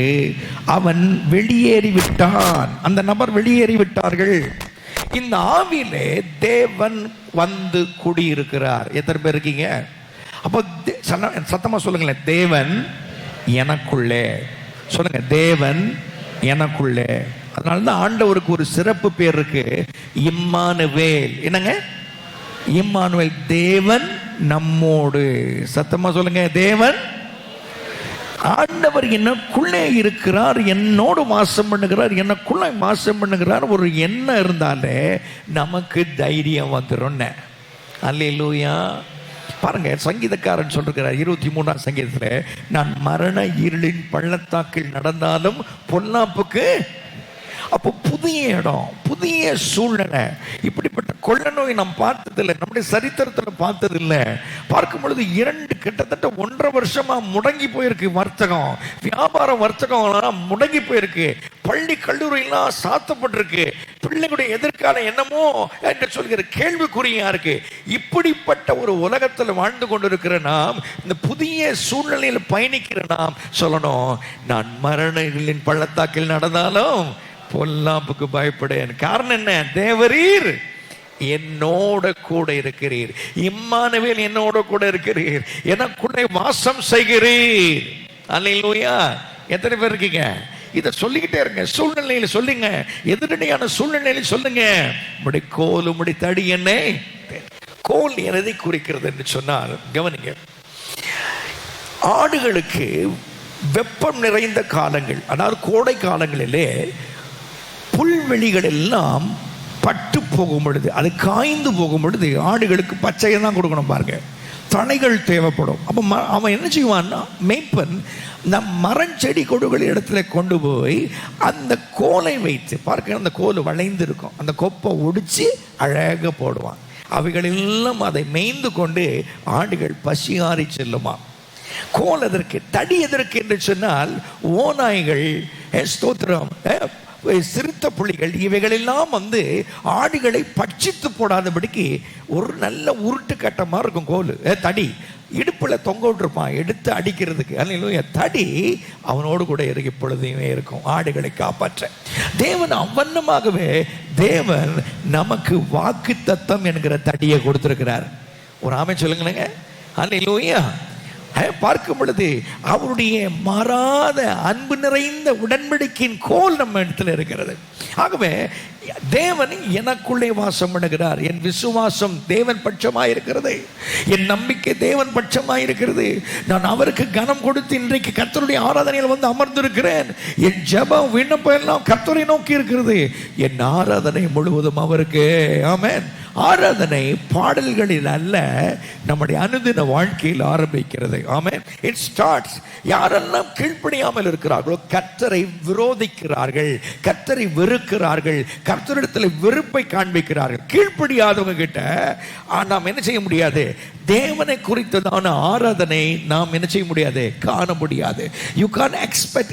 அவன் வெளியேறி விட்டான். அந்த நபர் வெளியேறி விட்டார்கள். இந்த ஆவியிலே தேவன் வந்து குடியிருக்கிறார். எத்தனை பேர் இருக்கீங்க? அப்போ சத்தமா சொல்லுங்களேன், தேவன் எனக்குள்ளே. சொல்லுங்க, தேவன் எனக்குள்ளே. அதனால தான் ஆண்டவருக்கு ஒரு சிறப்பு பேர் இருக்கு, இம்மானுவேல். என்னங்க? இம்மானுவேல், தேவன் நம்மோடு. சத்தமா சொல்லுங்க, தேவன். ஆண்டவர் எனக்குள்ளே இருக்கிறார், என்னோடு வாசம் பண்ணுகிறார், எனக்குள்ளே வாசம் பண்ணுகிறார். ஒரு எண்ணம் இருந்தாலே நமக்கு தைரியம் வந்துடும். அல்லேலூயா. பாருங்க, சங்கீதக்காரன் சொல்றார் 23ஆம் சங்கீதத்தில், நான் மரண இருளின் பள்ளத்தாக்கில் நடந்தாலும் பொல்லாப்புக்கு. அப்போ புதிய இடம், புதிய சூழ்நிலை. இப்படிப்பட்ட கொள்ள நோய் நாம் பார்த்ததில்லை, நம்முடைய சரித்திரத்தில் பார்த்ததில்லை. பார்க்கும் பொழுது கிட்டத்தட்ட 1.5 வருஷமா முடங்கி போயிருக்கு வர்த்தகம், வியாபாரம், வர்த்தகம் முடங்கி போயிருக்கு. பள்ளி கல்லூரியெல்லாம் சாத்தப்பட்டிருக்கு. பிள்ளைகளுடைய எதிர்காலம் என்னமோ என்று சொல்கிற கேள்விக்குறியா இருக்கு. இப்படிப்பட்ட ஒரு உலகத்தில் வாழ்ந்து கொண்டிருக்கிற நாம், இந்த புதிய சூழ்நிலையில் பயணிக்கிற நாம் சொல்லணும், நான் மரணங்களின் பள்ளத்தாக்கில் நடந்தாலும் பொல்லாப்புக்கு பயப்படேன். காரணம் என்ன? தேவரீர் என்னோட கூட இருக்கிறீர். இம்மானுவேல் என்னோட கூட இருக்கிறீர், எனக்குள்ளே வாசம் செய்கிறீர். அல்லேலூயா. எத்தனை பேர் இருக்கீங்க? இதை சொல்லிக்கிட்டே இருங்க. சூழ்நிலையில் சொல்லுங்க, எதிரடியான சூழ்நிலையில் சொல்லுங்க. உம்முடைய கோல், உம்முடைய தடி என்னை. கோல் எதை குறிக்கிறது என்று சொன்னால், கவனிங்க, ஆடுகளுக்கு வெப்பம் நிறைந்த காலங்கள், அதாவது கோடை காலங்களிலே புல்வெளிகள் எல்லாம் பட்டு போகும் பொழுது, அது காய்ந்து போகும் பொழுது ஆடுகளுக்கு பச்சையை தான் கொடுக்கணும். பாருங்க, தழைகள் தேவைப்படும். அப்போ அவன் என்ன செய்வான்னா, மேய்ப்பன் இந்த மரஞ்செடி கொடுகள் இடத்துல கொண்டு போய் அந்த கோலை வைத்து, பார்க்க அந்த கோல் வளைந்து இருக்கும், அந்த கொப்பை ஒடிச்சு அழகாக போடுவான். அவைகளெல்லாம் அதை மேய்ந்து கொண்டு ஆடுகள் பசியாறி செல்லுமா. கோல் எதற்கு, தடி எதற்கு என்று சொன்னால், ஓநாய்கள், ஸ்தோத்திரம், சிறுத்த புலிகள், இவைகளெல்லாம் வந்து ஆடுகளை பட்சித்து போடாதபடிக்கு ஒரு நல்ல உருட்டு கட்டமாக இருக்கும் கோல், தடி. இடுப்பில் தொங்க விட்டுருப்பான் எடுத்து அடிக்கிறதுக்கு. அல்லேலூயா. தடி அவனோடு கூட இறங்கி பொழுதையுமே இருக்கும் ஆடுகளை காப்பாற்ற. தேவன் அவ்வண்ணமாகவே தேவன் நமக்கு வாக்கு தத்தம் என்கிற தடியை கொடுத்திருக்கிறார். ஒரு ஆமென் சொல்லுங்களேங்க. அல்லேலூயா. பார்க்கும் பொழுது அவருடைய மாறாத அன்பு நிறைந்த உடன்படிக்கையின் கோல் நம்ம இடத்துல இருக்கிறது. ஆகவே தேவன் எனக்குள்ளே வாசம் பண்ணுகிறார். என் விசுவாசம் தேவன் பட்சமாய் இருக்கிறது, என் நம்பிக்கை தேவன் பட்சமாய் இருக்கிறது. நான் அவருக்கு கனம் கொடுத்து இன்றைக்கு கர்த்தருடைய ஆராதனையில் வந்து அமர்ந்திருக்கிறேன். என் ஜெபம் விண்ணப்பம் எல்லாம் கர்த்தரை நோக்கி இருக்கிறது. என் ஆராதனை முழுவதும் அவருக்கு. ஆமென். ஆராதனை பாடல்களில் அல்ல, நம்முடைய அனுதின வாழ்க்கையில் ஆரம்பிக்கிறது. ஆமென். It starts. யாரெல்லாம் கீழ்ப்படியாமல் இருக்கிறார்களோ, கர்த்தரை விரோதிக்கிறார்கள், கர்த்தரை வெறுக்கிறார்கள், கர்த்தரிடத்தில் வெறுப்பை காண்பிக்கிறார்கள், கீழ்ப்படியாதவங்க கிட்ட நாம் என்ன செய்ய முடியாது? தேவனை குறித்ததான ஆராதனை நாம் என்ன செய்ய முடியாது? காண முடியாது. You can't expect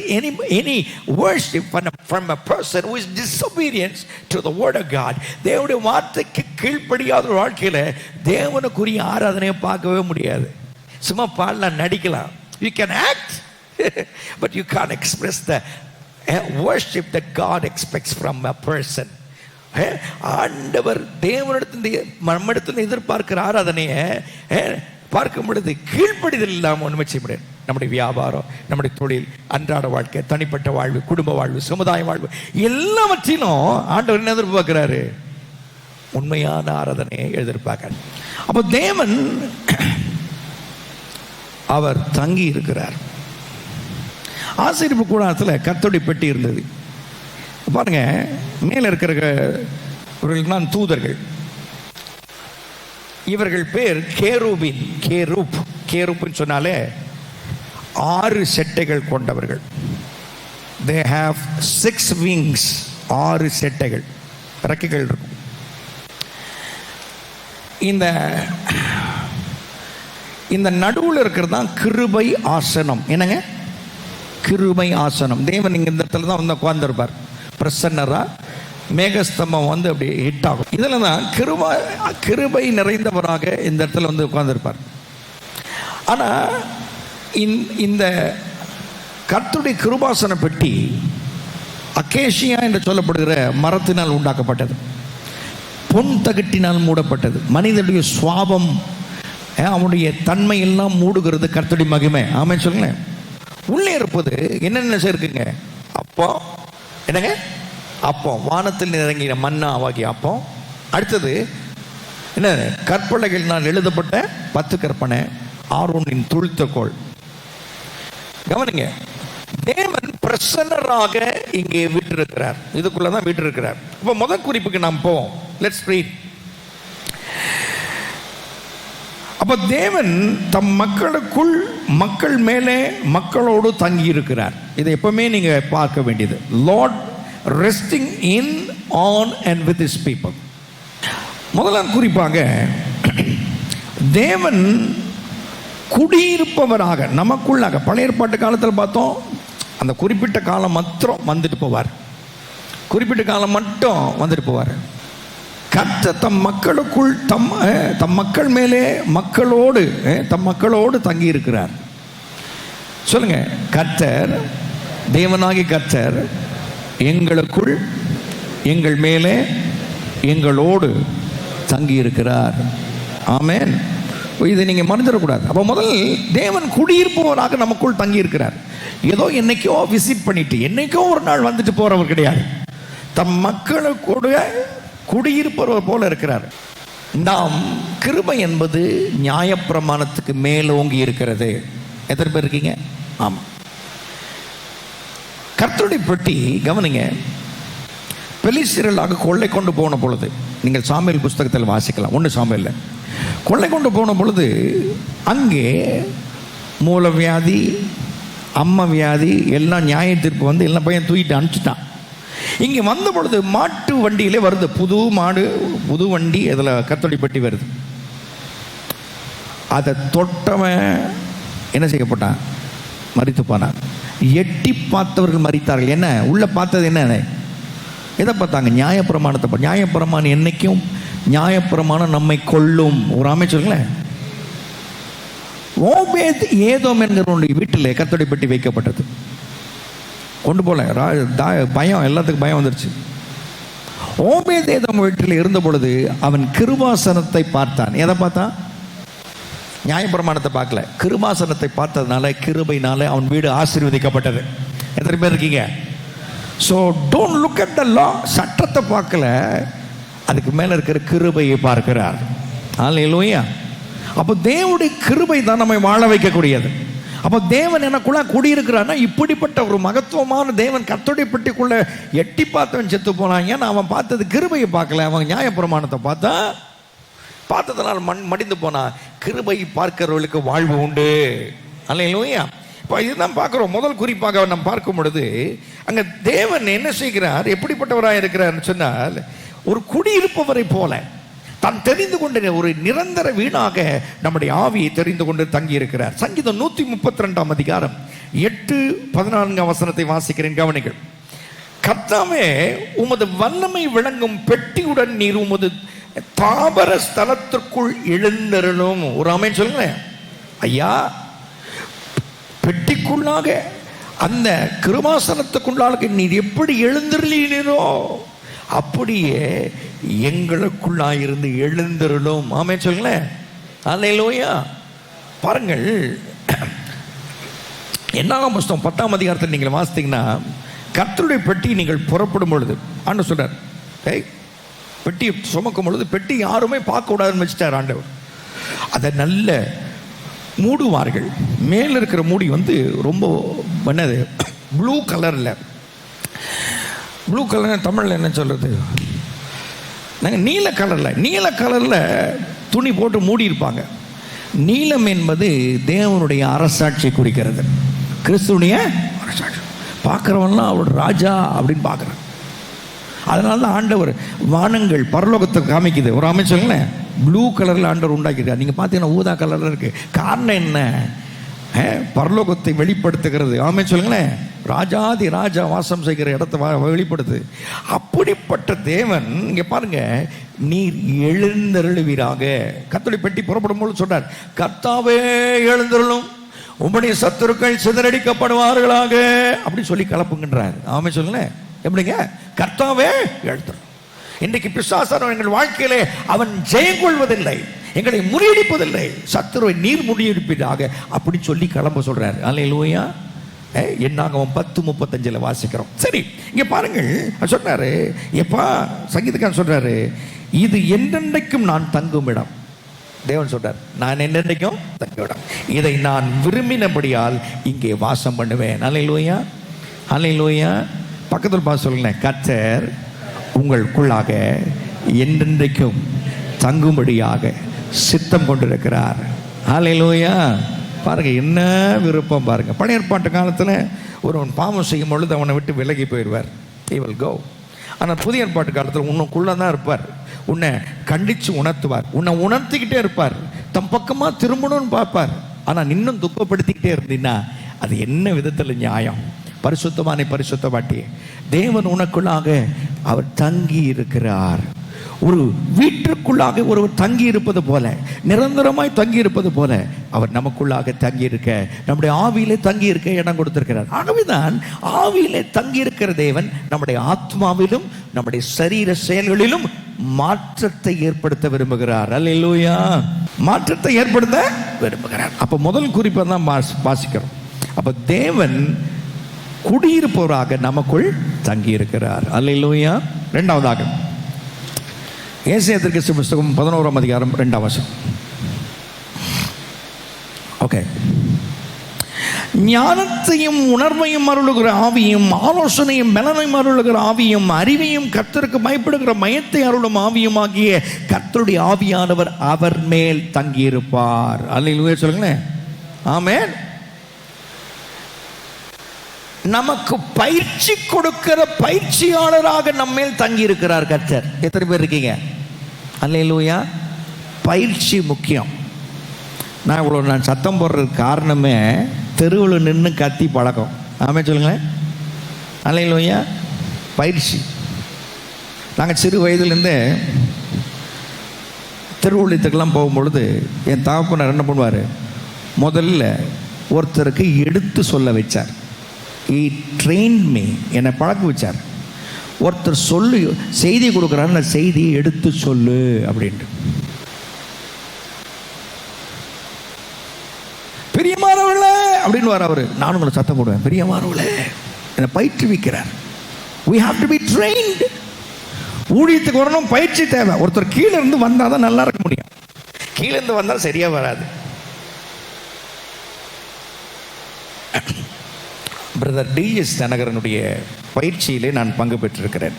any worship from a person who is disobedient to the word of God. தேவனுடைய வார்த்தைக்கு கீழ்ப்படியாத வாழ்க்கையில தேவனுக்குரிய ஆராதனையை பார்க்கவே முடியாது. சும்மா பாடலாம், நடிக்கலாம். You can act but you can't express the worship that God expects from a person. ஆண்டவர் தேவனிடத்தில் நம்மிடத்தில் எதிர்பார்க்கிற ஆராதனையை பார்க்கும் பொழுது கீழ்ப்படிதல் இல்லாமல் ஒன்றுமே செய்ய முடியாது. நம்முடைய வியாபாரம், நம்முடைய தொழில், அன்றாட வாழ்க்கை, தனிப்பட்ட வாழ்வு, குடும்ப வாழ்வு, சமுதாய வாழ்வு, எல்லாவற்றிலும் ஆண்டவர் என்ன எதிர்பார்க்கிறாரு? உண்மையான ஆராதனையை எதிர்பார்க்கிறார். அப்போ தேவன் அவர் தங்கி இருக்கிறார். ஆசரிப்பு கூடாரத்தில் கர்த்தருடைய பெட்டி இருந்தது. பாருங்க, மேல இருக்கிறவர்கள் தூதர்கள். இவர்கள் பேர் கேரூபின். கேரூப்னு சொன்னாலே 6 செட்டைகள் கொண்டவர்கள். they have 6 wings. 6 செட்டைகள், ரெக்கைகள் இருக்கும். இந்த நடுவில் இருக்கிறது தான் கிருபை ஆசனம். என்னங்க? கிருபை ஆசனம். தேவன் இங்க இந்த இடத்துல தான் வந்து உட்கார்ந்துருப்பார். பிரசன்னரா மேகஸ்தம்பம் வந்து அப்படி ஹிட் ஆகும். இதில் தான் கிருபை நிறைந்தவராக இந்த இடத்துல வந்து உட்கார்ந்துருப்பார். ஆனால் இந்த கர்த்தருடைய கிருபாசன பெட்டி அகேஷியா என்று சொல்லப்படுகிற மரத்தினால் உண்டாக்கப்பட்டது, பொன் தகட்டினால் மூடப்பட்டது. மனிதனுடைய சுவாபம், அவனுடைய தன்மை எல்லாம் மூடுகிறது கர்த்தருடைய மகிமை. ஆமென் சொல்லுங்களேன். உள்ளே இருப்பது என்னென்ன இருக்குங்க? அப்போ என்னங்க? அப்போ வானத்தில் இறங்கின மன்னா ஆகிய அப்போ. அடுத்தது என்ன? கற்பலகைகளினால் எழுதப்பட்ட 10 கற்பனை, ஆரோனின் துளித்தக்கோள். கவனிங்க, தேவன் பிரசன்னராக இங்கே வீற்றிருக்கிறார். இதுக்குள்ளதான் வீற்றிருக்கிறார். இப்போ முதல் குறிப்புக்கு நாம் போவோம். Let's read. அப்ப தேவன் தம் மக்களுக்குள், மக்கள் மேலே, மக்களோடு தங்கி இருக்கிறார். இதை எப்பவுமே நீங்க பார்க்க வேண்டியது. Lord resting in, on and with his people. முதலாம் குறிப்பாக தேவன் குடியிருப்பவராக நமக்குள்ளாக. பழைய ஏற்பாட்டு காலத்தில் பார்த்தோம், அந்த குறிப்பிட்ட காலம் மாத்திரம் வந்துட்டு போவார். குறிப்பிட்ட காலம் மட்டும் வந்துட்டு போவார். கர்த்தர் தம் மக்களுக்குள், தம் மக்கள் மேலே, மக்களோடு, தம் மக்களோடு தங்கி இருக்கிறார். சொல்லுங்க, கர்த்தர், தேவனாகி கர்த்தர் எங்களுக்குள், எங்கள் மேலே, எங்களோடு தங்கி இருக்கிறார். ஆமென். இதை நீங்க மறந்துடக்கூடாது. அப்போ முதல் தேவன் குடியிருப்பவராக நமக்குள் தங்கி இருக்கிறார். ஏதோ என்னைக்கோ விசிட் பண்ணிட்டு என்னைக்கோ ஒரு நாள் வந்துட்டு போறவர் கிடையாது. தம் மக்களுக்கூட குடியிருப்பவர் போல இருக்கிறார். நாம் கிருபை என்பது நியாயப்பிரமாணத்துக்கு மேலோங்கி இருக்கிறது. எத்தனை பேர் இருக்கீங்க? ஆமா. கர்த்தருடைய பெட்டி கவனிங்க, பெலிஸ்தீரர்களாக கொள்ளை கொண்டு போன பொழுது, நீங்கள் சாமுவேல் புஸ்தகத்தில் வாசிக்கலாம். 1 சாமுவேல்ல கொள்ளை கொண்டு போன பொழுது அங்கே மூலவியாதி, அம்மா வியாதி எல்லாம் நியாய தீர்ப்பு வந்து எல்லா பையன் தூக்கிட்டு அனுப்பிச்சிட்டான். இங்கே வந்த பொழுது மாட்டு வண்டியிலே வருது, புது மாடு, புது வண்டி, அதில் கர்த்தருடைய பெட்டி வருது. அதை தொட்டவன் என்ன செய்யப்பட்டான்? மரித்து போனான். எட்டி பார்த்தவர்கள் மரித்தார்கள். என்ன உள்ள பார்த்தது? என்ன எதை பார்த்தாங்க? நியாயப்பிரமாணத்தை. நியாயப்பிரமாணம் என்னைக்கும், நியாயப்பிரமாணம் நம்மை கொல்லும். ஒரு அமைச்சர்களேன், ஓபேத் ஏதோம் என்கிறவனுடைய வீட்டில் கர்த்தருடைய பெட்டி வைக்கப்பட்டது. கொண்டு போல பயம், எல்லாத்துக்கும் பயம் வந்துருச்சு. ஓபேத் ஏதோம் வீட்டில் இருந்த பொழுது அவன் கிருபாசனத்தை பார்த்தான். எதை பார்த்தான்? நியாயப்பிரமாணத்தை பார்க்கல, கிருபாசனத்தை பார்த்ததுனால, கிருபையினால அவன் வீடு ஆசீர்வதிக்கப்பட்டது. எத்தனை பேர் இருக்கீங்க? So don't look at the law. சட்டத்தை பார்க்கல, அதுக்கு மேலே இருக்கிற கிருபையை பார்க்கிறார். அல்லேலூயா. அப்போ தேவனுடைய கிருபை தான் நம்மை வாழ வைக்கக்கூடியது. அப்போ தேவன் எனக்குள்ள குடியிருக்கிறான்னா, இப்படிப்பட்ட ஒரு மகத்துவமான தேவன் கர்த்தருடைய பெட்டிக்குள்ள எட்டி பார்த்தவன் செத்து போனாங்க. ஏன்னா அவன் பார்த்தது கிருபையை பார்க்கல, அவன் நியாயப்பிரமாணத்தை பார்த்ததுனால மடிந்து போனான். கிருபை பார்க்கிறவர்களுக்கு வாழ்வு உண்டு. அல்லேலூயா. இப்போ இதுதான் பார்க்குறோம். முதல் குறிப்பாக நம்ம பார்க்கும் பொழுது அங்கே தேவன் என்ன செய்கிறார், எப்படிப்பட்டவராக இருக்கிறார்னு சொன்னால், ஒரு குடியிருப்பவரை போல தான் தெரிந்து கொண்ட ஒரு நிரந்தர வீணாக நம்முடைய ஆவியை தெரிந்து கொண்டு தங்கி இருக்கிறார். சங்கீதம் 132 அதிகாரம் 8-14 வசனத்தை வாசிக்கிறேன், கவனிகள். கர்த்தாவே, உமது வல்லமை விளங்கும் பெட்டியுடன் நீர் உமது தாபர ஸ்தலத்திற்குள் எழுந்தருளும். ஒரு ஆமென் சொல்லுங்க. ஐயா, பெட்டிக்குள்ளாக அந்த கிருபாசனத்துக்குள்ளாக நீர் எப்படி எழுந்தருளீரோ அப்படியே எங்களுக்குள்ளாயிருந்து எழுந்தருளும். ஆமென் சொல்லுங்களேன். அல்லேலூயா. பாருங்கள், என்னாகும் புஸ்தகம் 10 அதிகாரத்தில் நீங்கள் வாசித்தீங்கன்னா, கர்த்தருடைய பெட்டி நீங்கள் புறப்படும் பொழுது ஆண்டவர் சொல்றார், பெட்டி சுமக்கும் பொழுது பெட்டி யாருமே பார்க்க கூடாதுன்னு வச்சுட்டார் ஆண்டவர். அதை நல்ல மூடுவார்கள். மேலே இருக்கிற மூடி வந்து ரொம்ப என்னது, ப்ளூ கலரில். ப்ளூ கலர் தமிழில் என்ன சொல்கிறது, நாங்கள் நீல கலரில் துணி போட்டு மூடி இருப்பாங்க. நீலம் என்பது தேவனுடைய அரசாட்சி குறிக்கிறது, கிறிஸ்துவனுடைய அரசாட்சி. பார்க்குறவன்லாம் அவரோட ராஜா அப்படின்னு பார்க்குறான். அதனால தான் ஆண்டவர் வானங்கள் பரலோகத்தை காமிக்குது. ஒரு அமைச்சர்களே ப்ளூ கலரில் ஆண்டவர் உண்டாக்கியிருக்கார். நீங்கள் பார்த்தீங்கன்னா ஊதா கலரில் இருக்குது. காரணம் என்ன? பரலோகத்தை வெளிப்படுத்துகிறது. ஆமென் சொல்லுங்களேன். ராஜாதி ராஜா வாசம் செய்கிற இடத்தை வெளிப்படுத்து. அப்படிப்பட்ட தேவன் இங்கே பாருங்க, நீர் எழுந்தருளுவீராக. கர்த்தருடைய பெட்டி புறப்படும் போது சொன்னார், கர்த்தாவே எழுந்தருளும், உம்முடைய சத்துருக்கள் சிதறடிக்கப்படுவார்களாக அப்படி சொல்லி கலப்புங்கன்றார். ஆமென் சொல்லுங்களேன். எப்படிங்க? கர்த்தாவே எழுந்தருளும். இன்றைக்கு பிசாசானவன் எங்கள் வாழ்க்கையிலே அவன் ஜெயம் கொள்வதில்லை, எங்களை முறியடிப்பதில்லை. சத்துருவை நீர் முறியடிப்பதாக அப்படி சொல்லி கிளம்ப சொல்றாரு. அல்லேலூயா. என்னாகும் 10:35 வாசிக்கிறோம். சரி, இங்க பாருங்கள், சொன்னாரு எப்பா சங்கீதக்காரன் சொல்றாரு, இது என்றென்றைக்கும் நான் தங்கும் இடம். தேவன் சொல்றார், நான் என்றென்றைக்கும் தங்கும் இடம், இதை நான் விரும்பினபடியால் இங்கே வாசம் பண்ணுவேன். அல்லேலூயா, அல்லேலூயா. பக்கத்தில் பார்த்து சொல்லுங்களேன், கர்த்தர் உங்களுக்குள்ளாக என்றென்றைக்கும் தங்கும்படியாக சித்தம் கொண்டிருக்கிறார். ஹல்லேலூயா. பாருங்க, என்ன விருப்பம் பாருங்க. பழைய ஏற்பாட்டு காலத்தில் ஒருவன் பாவம் செய்யும் பொழுது அவனை விட்டு விலகி போயிடுவார், he will go. ஆனால் புதிய ஏற்பாட்டு காலத்தில் உன்னுக்குள்ளே தான் இருப்பார், உன்னை கண்டித்து உணர்த்துவார், உன்னை உணர்த்திக்கிட்டே இருப்பார், தம் பக்கமாக திரும்பணும்னு பார்ப்பார். ஆனால் இன்னும் துக்கப்படுத்திக்கிட்டே இருந்தீங்கன்னா அது என்ன விதத்தில் நியாயம்? பரிசுத்தமானே பரிசுத்தமாட்டி, தேவன் உனக்குள்ளாக அவர் தங்கி இருக்கிறார். ஒரு வீட்டிற்குள்ளாக ஒருவர் தங்கி இருப்பது போல, நிரந்தரமாய் தங்கி இருப்பது போல அவர் நமக்குள்ளாக தங்கி இருக்க, நம்முடைய ஆவியிலே தங்கி இருக்க இடம் கொடுத்திருக்கிறார். ஆகவேதான் ஆவியிலே தங்கி இருக்கிற தேவன் நம்முடைய ஆத்மாவிலும் நம்முடைய சரீர செயல்களிலும் மாற்றத்தை ஏற்படுத்த விரும்புகிறார். அல்லேலூயா. மாற்றத்தை ஏற்படுத்த விரும்புகிறார். அப்ப முதல் குறிப்பை தான் வாசிக்கிறோம். அப்ப தேவன் குடியிருப்பவராக நமக்குள் தங்கி இருக்கிறார். அல்லேலூயா. இரண்டாவதாக ஏசாயா தீர்க்கதரிசி புத்தகம் 11 அதிகாரம் 2 வசனம். ஓகே. ஞானத்தையும் உணர்வையும் அருளுகிற ஆவியும், ஆலோசனையும் பலனையும் அருளுகிற ஆவியும், அறிவையும் கர்த்தருக்கு பயப்படுகிற மயத்தை அருளும் ஆவியும் ஆகிய கர்த்தருடைய ஆவியானவர் அவர் மேல் தங்கியிருப்பார். அல்லேலூயா சொல்லுங்களேன். ஆமென். நமக்கு பயிற்சி கொடுக்கிற பயிற்சியாளராக நம்மேல் தங்கி இருக்கிறார் கர்த்தர். எத்தனை பேர் இருக்கீங்க? அல்லேலூயா. பயிற்சி முக்கியம். நான் சத்தம் போடுறதுக்கு காரணமே தெருவில் நின்று கத்தி பழக்கம். ஆமென் சொல்லுங்களேன். அல்லேலூயா. பயிற்சி. நாங்கள் சிறு வயதுலேருந்தே திருவள்ளியத்துக்கெல்லாம் போகும்பொழுது என் தகப்பனார் என்ன பண்ணுவார், முதல்ல ஒருத்தருக்கு எடுத்து சொல்ல வச்சார். He trained me. என்னை பழக்க வச்சார். ஒருத்தர் சொல்லு செய்தி கொடுக்குறாரு, அந்த செய்தியை எடுத்து சொல்லு அப்படின்ட்டு. அப்படின்னு வர அவரு, நானும் உங்களை சத்தம் போடுவேன், பிரியமானவர்களே என்னை பயிற்றுவிக்கிறார். we have to be trained. ஊழியத்துக்கு வரணும், பயிற்சி தேவை. ஒருத்தர் கீழே இருந்து வந்தால் தான் நல்லா இருக்க முடியும். கீழே இருந்து வந்தால் சரியா வராது. பிரதர் டிஎஸ் தனகரனுடைய பயிற்சியிலே நான் பங்கு பெற்றிருக்கிறேன்.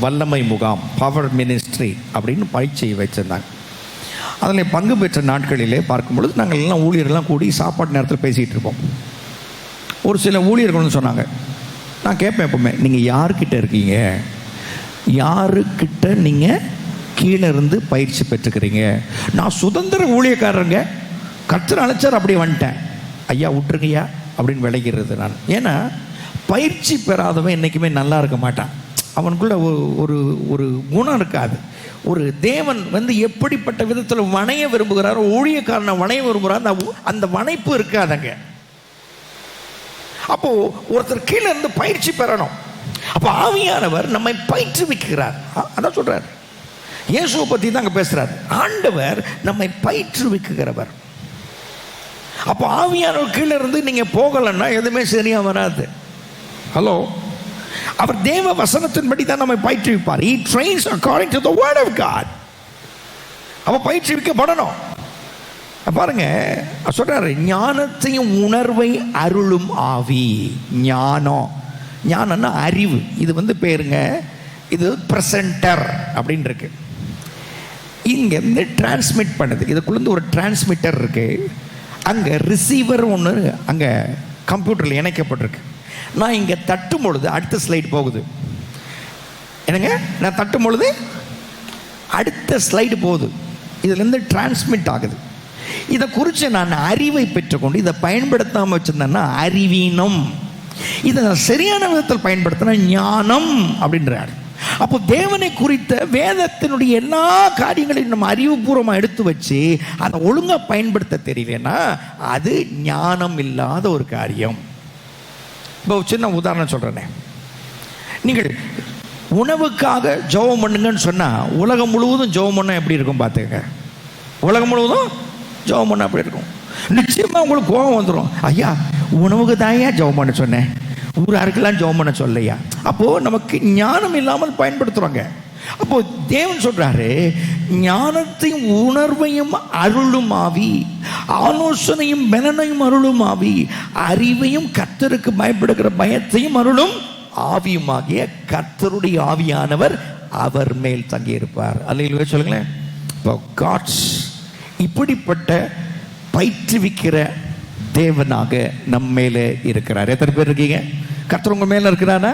வல்லமை முகாம், பவர் மினிஸ்ட்ரி அப்படின்னு பயிற்சியை வச்சிருந்தாங்க. அதில் பங்கு பெற்ற நாட்களிலே பார்க்கும்பொழுது நாங்கள் எல்லாம் ஊழியர்கள்லாம் கூடி சாப்பாட்டு நேரத்தில் பேசிகிட்டு இருப்போம். ஒரு சில ஊழியர்கள்னு சொன்னாங்க, நான் கேட்பேன் எப்பவுமே, நீங்கள் யார்கிட்ட இருக்கீங்க, யாருக்கிட்ட நீங்கள் கீழே இருந்து பயிற்சி பெற்றுக்கிறீங்க? நான் சுதந்திர ஊழியக்காரங்க, கர்த்தர் அழைச்சார் அப்படியே வந்துட்டேன், ஐயா விட்டுருங்கய்யா அப்படின்னு விளைகிறது நான். ஏன்னா பயிற்சி பெறாதவன் என்றைக்குமே நல்லா இருக்க மாட்டான். அவனுக்குள்ள ஒரு ஒரு குணம் இருக்காது. ஒரு தேவன் எப்படிப்பட்ட விதத்தில் வணைய விரும்புகிறாரோ, ஊழியக்காரனை வணைய விரும்புகிறார், அந்த வணைப்பு இருக்காதங்க. அப்போ ஒருத்தர் கீழே இருந்து பயிற்சி பெறணும். அப்போ ஆவியானவர் நம்மை பயிற்றுவிக்கிறார். அதான் சொல்றார், இயேசுவை பற்றி தான் அங்கே பேசுறார். ஆண்டவர் நம்மை பயிற்றுவிக்கிறவர். அப்போ ஆவியானவர் கீழே இருந்து நீங்க போகலன்னா எதுவுமே சரியா வராது. ஹலோ, அவர் தேவ வசனத்தின்படி தான் நம்மை பயிற்றுவிப்பார். He trains according to the word of God. அவ பயிற்றுவிக்கப்படணும். பாருங்க சொல்றாரு, ஞானத்தையும் உணர்வை அருளும் ஆவி. ஞானம்னா அறிவு. இது பேருங்க, இது பிரசன்டர் அப்படின்னு இருக்கு. இங்கேருந்து டிரான்ஸ்மிட் பண்ணுது. இதுக்குள்ளேருந்து ஒரு டிரான்ஸ்மிட்டர் இருக்கு, அங்கே ரிசீவர் ஒன்று அங்கே கம்ப்யூட்டரில் இணைக்கப்பட்டிருக்கு. நான் இங்கே தட்டும் பொழுது அடுத்த ஸ்லைடு போகுது. என்னங்க, நான் தட்டும் பொழுது அடுத்த ஸ்லைடு போகுது. இதுலேருந்து டிரான்ஸ்மிட் ஆகுது. இதை குறித்து நான் அறிவை பெற்றுக்கொண்டு இதை பயன்படுத்தாமல் வச்சுருந்தேன்னா அறிவீனம். இதை சரியான விதத்தில் பயன்படுத்தினா ஞானம் அப்படின்றார். அப்போ தேவனை குறித்த வேதத்தினுடைய எல்லா காரியங்களையும் நம்ம அறிவுபூர்வமாக எடுத்து வச்சு அதை ஒழுங்காக பயன்படுத்த தெரியலன்னா அது ஞானம் இல்லாத ஒரு காரியம். இப்போ சின்ன உதாரணம் சொல்கிறேனே, நீங்கள் உணவுக்காக ஜெபம் பண்ணுங்கன்னு சொன்னால் உலகம் முழுவதும் ஜெபம் பண்ணால் எப்படி இருக்கும் பார்த்துக்கங்க. உலகம் முழுவதும் ஜெபம் பண்ணால் அப்படி இருக்கும். நிச்சயமாக உங்களுக்கு கோபம் வந்துடும், ஐயா உணவுக்கு தாயா ஜெபம் பண்ண சொன்னேன், ஊராருக்கெல்லாம் ஜெபம் பண்ண சொல்லையா. அப்போது நமக்கு ஞானம் இல்லாமல் பயன்படுத்துகிறாங்க. அப்போ தேவன் சொல்றாரு, ஞானத்தையும் உணர்வையும் அருளும் ஆவி, ஆலோசனையும் பலனையும் அருளும் ஆவி, அறிவையும் கர்த்தருக்கு பயப்படுகிற பயத்தையும் அருளும் ஆவியுமாகிய கர்த்தருடைய ஆவியானவர் அவர் மேல் தங்கியிருப்பார். அல்லேலூயா சொல்லுங்களேன். இப்போ காட்ஸ் இப்படிப்பட்ட பயிற்றுவிக்கிற தேவனாக நம்ம மேலே இருக்கிறார். எத்தனை பேர் இருக்கீங்க? கர்த்தர் உங்க மேல இருக்கிறானா?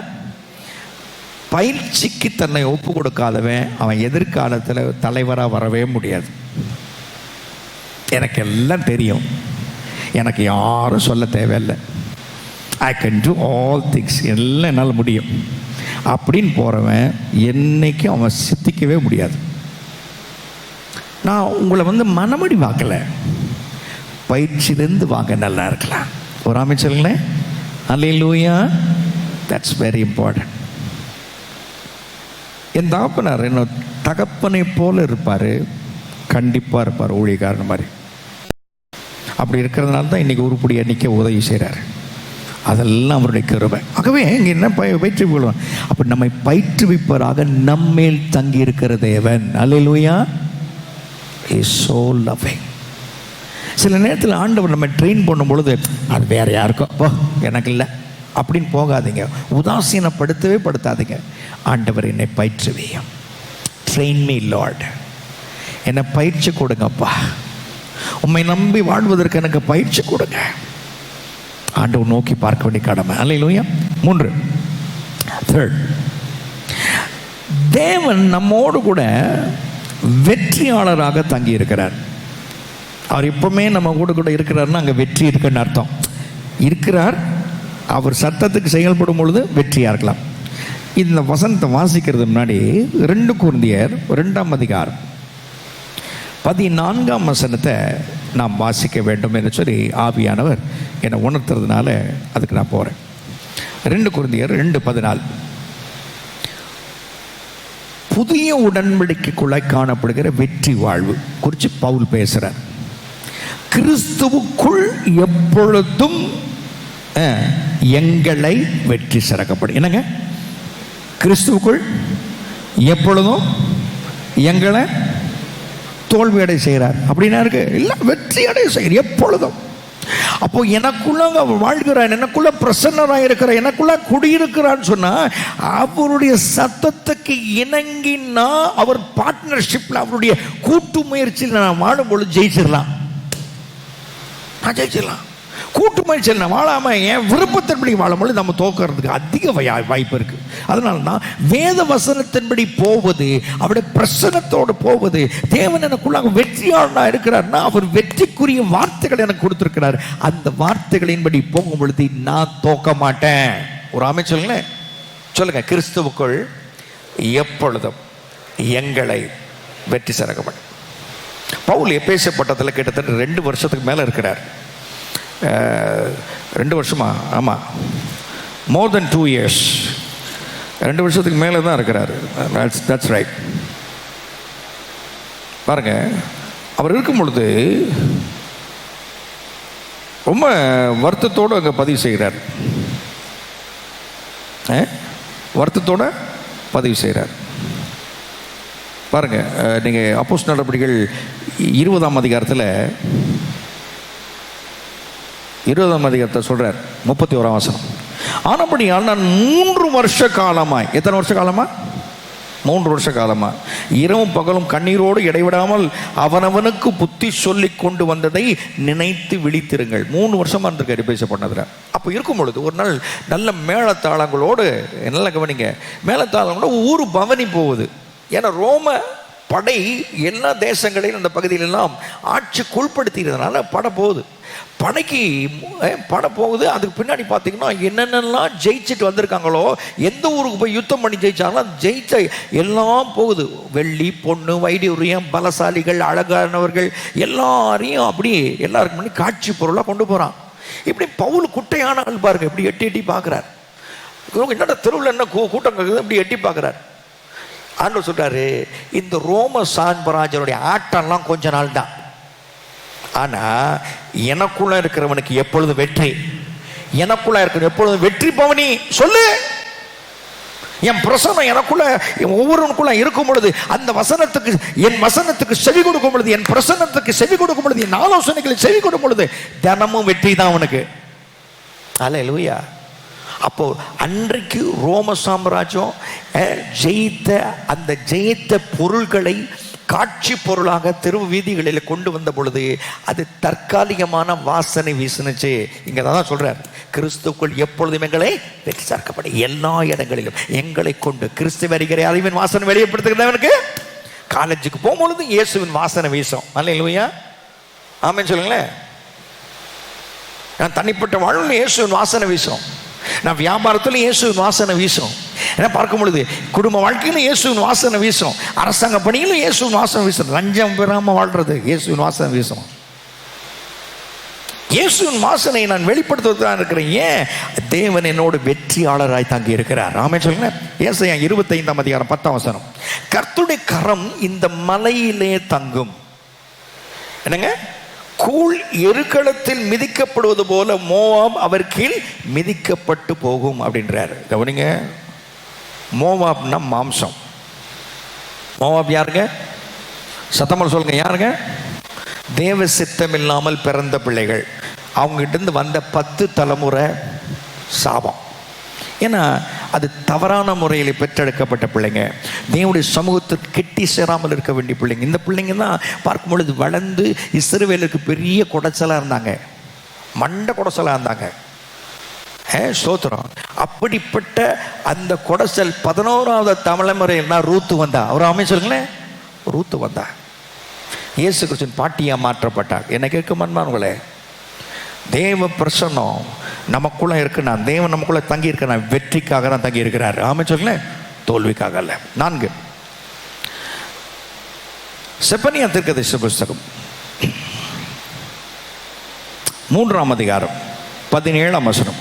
பயிற்சிக்கு தன்னை ஒப்பு கொடுக்காதவன் அவன் எதிர்காலத்தில் தலைவராக வரவே முடியாது. எனக்கு எல்லாம் தெரியும், எனக்கு யாரும் சொல்ல தேவையில்லை, I can do all things, எல்லாம் என்னால் முடியும் அப்படின்னு போகிறவன் என்னைக்கும் அவன் சித்திக்கவே முடியாது. நான் உங்களை மனமடி வாக்கலை, பயிற்சியிலேருந்து வாங்க நல்லா இருக்கலாம். ஒரு அமைச்சர்களே, அல்லேலூயா, தட்ஸ் வெரி இம்பார்ட்டன்ட். என் தகப்பனார் என்ன தகப்பனை போல இருப்பார், கண்டிப்பாக இருப்பார், ஊழியக்காரன் மாதிரி. அப்படி இருக்கிறதுனால தான் இன்றைக்கி உருப்படியாக நிற்க உதவி செய்கிறார். அதெல்லாம் அவருடைய கிருபை. ஆகவே இங்கே என்ன பயிற்றுவிக்கலாம், அப்போ நம்மை பயிற்றுவிப்பவராக நம்மேல் தங்கி இருக்கிற தேவன். அல்லேலூயா, இஸ் சோ லவ்விங். சில நேரத்தில் ஆண்டவர் நம்ம ட்ரெயின் பண்ணும் பொழுது அது வேற யாருக்கும், அப்போ எனக்கு இல்லை அப்படின்னு போகாதீங்க, உதாசீனப்படுத்தவே படுத்தாதீங்க. ஆண்டவர் என்னை பயிற்றுவியும், ட்ரெயின் மீ லார்ட், என்னை பயிற்சி கொடுங்கப்பா, உம்மை நம்பி வாழ்வதற்கு எனக்கு பயிற்சி கொடுங்க. ஆண்டவர் நோக்கி பார்க்க வேண்டிய கடமை. அல்லேலூயா. 3, தேவன் நம்மோடு கூட வெற்றியாளராக தங்கி இருக்கிறார். அவர் எப்பவுமே நம்ம கூட இருக்கிறாருன்னா அங்கே வெற்றி இருக்குன்னு அர்த்தம். இருக்கிறார், அவர் சத்தத்துக்கு செயல்படும் பொழுது வெற்றியாக இருக்கலாம். இந்த வசனத்தை வாசிக்கிறது முன்னாடி 2 கொரிந்தியர் 2ஆம் அதிகாரம் 14ஆம் வசனத்தை நாம் வாசிக்க வேண்டும் என்று சொல்லி ஆவியானவர் என்னை உணர்த்துறதுனால அதுக்கு நான் போகிறேன். 2 கொரிந்தியர் 2:14, புதிய உடன்படிக்கைக்குள்ளே காணப்படுகிற வெற்றி வாழ்வு குறித்து பவுல் பேசுகிறார். கிறிஸ்துவுக்குள் எப்பொழுதும் எங்களை வெற்றி சிறக்கப்படும். என்னங்க, கிறிஸ்துவுக்குள் எப்பொழுதும் எங்களை தோல்வி அடைய செய்கிறார் அப்படின்னா இருக்கு, இல்லை வெற்றி அடைய செய்கிறார் எப்பொழுதும். அப்போ எனக்குள்ள வாழ்கிறான், எனக்குள்ள பிரசன்னராக இருக்கிறார், எனக்குள்ள குடியிருக்கிறான்னு சொன்னா அவருடைய சத்தத்துக்கு இணங்கினா அவர் பார்ட்னர்ஷிப்ல அவருடைய கூட்டு முயற்சியில் நான் வாழும் பொழுது ஜெயிச்சிடலாம். நான் ஜெயிச்சிடலாம். கூட்டு முயற்சியில் நான் வாழாம என் விருப்பத்தின்படி வாழும்போது நம்ம தோக்கிறதுக்கு அதிக வாய்ப்பு இருக்கு. அதனால தான் வேத வசனத்தின்படி போவது, அவருடைய பிரசனத்தோடு போவது. தேவன் எனக்குள்ளாக வெற்றியாளனா இருக்கிறார்னா அவர் வெற்றிக்குரிய வார்த்தைகள் எனக்கு கொடுத்திருக்கிறார். அந்த வார்த்தைகளின்படி போகும் பொழுது நான் தோக்க மாட்டேன். ஒரு ஆமென் சொல்லுங்களேன். சொல்லுங்க, கிறிஸ்துவுக்குள் எப்பொழுதும் எங்களை வெற்றி சிறக்கப்படும். பவுல் எபேசு பட்டத்தில் கிட்டத்தட்ட 2 வருஷத்துக்கு மேல இருக்கிறார். 2 வருஷமா? ஆமாம், மோர் தென் 2 years. 2 வருஷத்துக்கு மேலே தான் இருக்கிறாரு. That's right. பாருங்க, அவர் இருக்கும் பொழுது ரொம்ப வருத்தத்தோடு அங்கே பதிவு செய்கிறார். வருத்தத்தோடு பதிவு செய்கிறார். பாருங்க, நீங்கள் அப்போஸ்தலர் நடபடிகள் 20ஆம் அதிகாரத்தில் 20ஆம் அதிகாரத்தை சொல்றார், 31ஆம் வசனம். ஆனபடியால் நான் 3 வருஷ காலமாய், எத்தனை வருஷ காலமா? 3 வருஷ காலமா இரவும் பகலும் கண்ணீரோடு இடைவிடாமல் அவனவனுக்கு புத்தி சொல்லி கொண்டு வந்ததை நினைத்து விழித்திருங்கள். 3 வருஷமா இருந்திருக்காரு பேச பண்ணதுல. அப்போ இருக்கும் பொழுது ஒரு நாள் நல்ல மேளத்தாளங்களோடு, நல்ல கவனிங்க, மேளத்தாளங்களோட ஊர் பவனி போகுது. ஏன்னா ரோம படை எல்லா தேசங்களையும் அந்த பகுதியிலெல்லாம் ஆட்சிக்கு உட்படுத்திக்கிறதுனால படை போகுது. படை போகுது. அதுக்கு பின்னாடி பார்த்தீங்கன்னா என்னென்னலாம் ஜெயிச்சுட்டு வந்திருக்காங்களோ, எந்த ஊருக்கு போய் யுத்தம் பண்ணி ஜெயிச்சாங்களோ ஜெயிச்ச எல்லாம் போகுது. வெள்ளி, பொண்ணு, வைடூரியம், பலசாலிகள், அழகானவர்கள் எல்லாரையும் அப்படி எல்லாருக்கும் முன்னாடி காட்சி பொருளாக கொண்டு போகிறான். இப்படி பவுல் குட்டையான ஆள் பாருங்க, இப்படி எட்டி எட்டி பார்க்குறார். என்னோட தெருவில் என்ன கூட்டம் இப்படி எட்டி பார்க்குறார். ஆண்டவர் சொல்றாரு, இந்த ரோம சாம்ராஜ்யனுடைய ஆட்டம்லாம் கொஞ்ச நாள் தான். ஆனா எனக்குள்ள இருக்கிறவனுக்கு எப்பொழுதும் வெற்றி, எனக்குள்ள இருக்கிற எப்பொழுதும் வெற்றி பவனி சொல்லு. என் பிரசனம் எனக்குள்ள ஒவ்வொருவனுக்குள்ள இருக்கும் பொழுது, அந்த வசனத்துக்கு, என் வசனத்துக்கு செவி கொடுக்கும் பொழுது, என் பிரசனத்துக்கு செவி கொடுக்கும் பொழுது, என் ஆலோசனைகளை செவி கொடுக்கும் பொழுது தினமும் வெற்றி தான் அவனுக்கு. அல்லேலூயா. அப்போ அன்றைக்கு ரோம சாம்ராஜ்யம் ஜெயித்த அந்த ஜெயித்த பொருள்களை காட்சி பொருளாக தெரு வீதிகளில் கொண்டு வந்த பொழுது அது தற்காலிகமான வாசனை வீசுனுச்சு. இங்க தான் சொல்றார், கிறிஸ்துக்குள் எப்பொழுதும் எங்களை வெற்றி சார்க்கப்படும். எல்லா இடங்களிலும் எங்களை கொண்டு கிறிஸ்து வருகிற அறிவின் வாசனை வெளியப்படுத்துகிறவனுக்கு காலேஜுக்கு போகும்பொழுது இயேசுவின் வாசனை வீசும். அல்லேலூயா, ஆமென் சொல்லுங்களேன். நான் தனிப்பட்ட வாழ்வில் இயேசுவின் வாசனை வீசும். நான் வியாபாரத்தில் இயேசுவின் வாசனை வீசும். ஏன்னா பார்க்கும் பொழுது குடும்ப வாழ்க்கையிலும் இயேசுவின் வாசனை வீசும். அரசாங்க பணியிலும் இயேசுவின் வாசனை வீசும். லஞ்சம் பெறாம வாழ்றது இயேசுவின் வாசனை வீசும். இயேசுவின் வாசனை நான் வெளிப்படுத்துவதுதான் இருக்கிறேன். ஏன்? தேவன் என்னோடு வெற்றியாளராய் தங்கி இருக்கிறார். ஆமென் சொல்லுங்க. ஏசாயா 25ஆம் அதிகாரம் 10ஆம் வசனம், கர்த்தருடைய கரம் இந்த மலையிலே தங்கும். என்னங்க? கூழ் எருக்களத்தில் மிதிக்கப்படுவது போல மோவாப் அவர் கீழ் மிதிக்கப்பட்டு போகும் அப்படின்றார். கவனிங்க, மோவாப்னா மாம்சம். மோவாப் யாருங்க? சத்தமாக சொல்லுங்க, யாருங்க? தேவ சித்தம் இல்லாமல் பிறந்த பிள்ளைகள். அவங்ககிட்ட இருந்து வந்த 10 தலைமுறை சாபம். ஏன்னா அது தவறான முறையில் பெற்றெடுக்கப்பட்ட பிள்ளைங்க, தேவனுடைய சமூகத்திற்கு கெட்டி சேராமல் இருக்க வேண்டிய பிள்ளைங்க. இந்த பிள்ளைங்க தான் பார்க்கும் பொழுது வளர்ந்து இஸ்ரவேலுக்கு பெரிய குடைச்சலாக இருந்தாங்க, மண்ட குடைச்சலாக இருந்தாங்க. ஸ்தோத்திரம். அப்படிப்பட்ட அந்த குடைச்சல் 11வது தலைமுறையில்னா ரூத்து வந்தா. அவர் ஆமென் சொல்லுங்களேன். ரூத்து வந்தா இயேசு கிறிஸ்துவின் பாட்டியா மாற்றப்பட்டார். என்ன கேட்கும் அன்பானவர்களே, தேவ பிரசன்னம் நமக்குள்ள இருக்குன்னா, தேவன் நமக்குள்ள தங்கி இருக்கிற வெற்றிக்காக தான் தங்கி இருக்கிறார். ஆமென் சொல்லுங்களேன், தோல்விக்காக அல்ல. 4 செப்பனியா தீர்க்கதரிசி புஸ்தகம் 3ஆம் அதிகாரம் 17ஆம் வசனம்.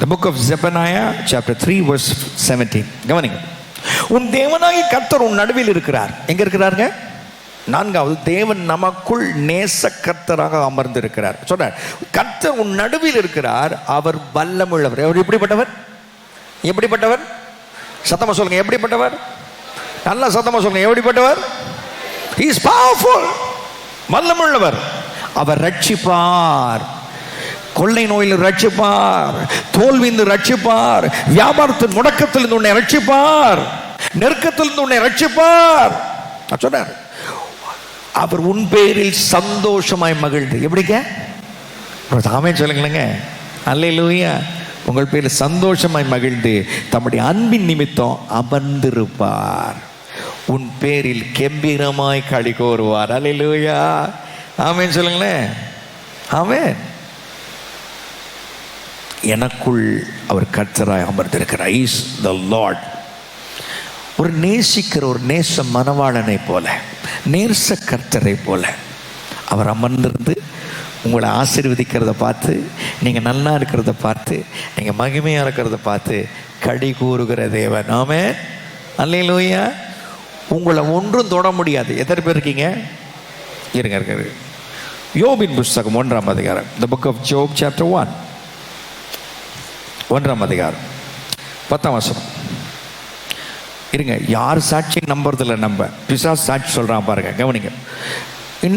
The book of Zephaniah chapter 3 verse 17. கவனிங்க, உன் தேவனாகிய கர்த்தர் உன் நடுவில் இருக்கிறார். எங்க இருக்கிறாருங்க? நான்காவது, தேவன் நமக்குள் நேச கர்த்தராக அமர்ந்திருக்கிறார். சொன்னார், கர்த்தர் உன் நடுவில் இருக்கிறார், அவர் வல்லமுள்ளவர். அவர் எப்படிப்பட்டவர்? எப்படிப்பட்டவர்? சத்தமா சொல்லுங்க, எப்படிப்பட்டவர்? நல்லா சத்தமா சொல்லுங்க, எப்படிப்பட்டவர்? He is powerful, வல்லமுள்ளவர். அவர் ரட்சிப்பார், கொள்ளை நோயில் ரட்சிப்பார், தோல்விந்து ரட்சிப்பார், வியாபாரத்தின் முடக்கத்திலிருந்து உன்னை ரட்சிப்பார், நெருக்கத்திலிருந்து உன்னை ரட்சிப்பார். சொன்னார், அவர் உன் பேரில் சந்தோஷமாய் மகிழ்ந்து. எப்படிங்க? ஆமென் சொல்லுங்களேங்க. அல்லேலூயா. உங்கள் பேரில் சந்தோஷமாய் மகிழ்ந்து தம்முடைய அன்பின் நிமித்தம் அமர்ந்திருப்பார், உன் பேரில் கெம்பீரமாய் களி கூறுவார். அல்லேலூயா. ஆமென் சொல்லுங்களேன். ஆமென். எனக்குள் அவர் கர்த்தராய் அமர்ந்திருக்கிறார். Is the Lord. ஒரு நேசிக்கிற ஒரு நேச மனவாளனை போல, நேச கர்த்தரை போல அவர் அமர்ந்திருந்து உங்களை ஆசீர்வதிக்கிறத பார்த்து, நீங்கள் நல்லா இருக்கிறத பார்த்து, நீங்கள் மகிமையாக இருக்கிறத பார்த்து களி கூறுகிற தேவன். ஆமென். அல்லேலூயா. உங்களை ஒன்றும் தொட முடியாது. எத்தனை பேர் இருக்கீங்க? இருங்க. யோபின் புஸ்தகம் 1ஆம் அதிகாரம், The book of Job chapter 1, 1ஆம் அதிகாரம் 10ஆம் வசனம். இருங்க, யார் சாட்சி நம்புறதில்ல, நம்ம பிசாசு சாட்சி சொல்கிறான் பாருங்க, கவனிங்க.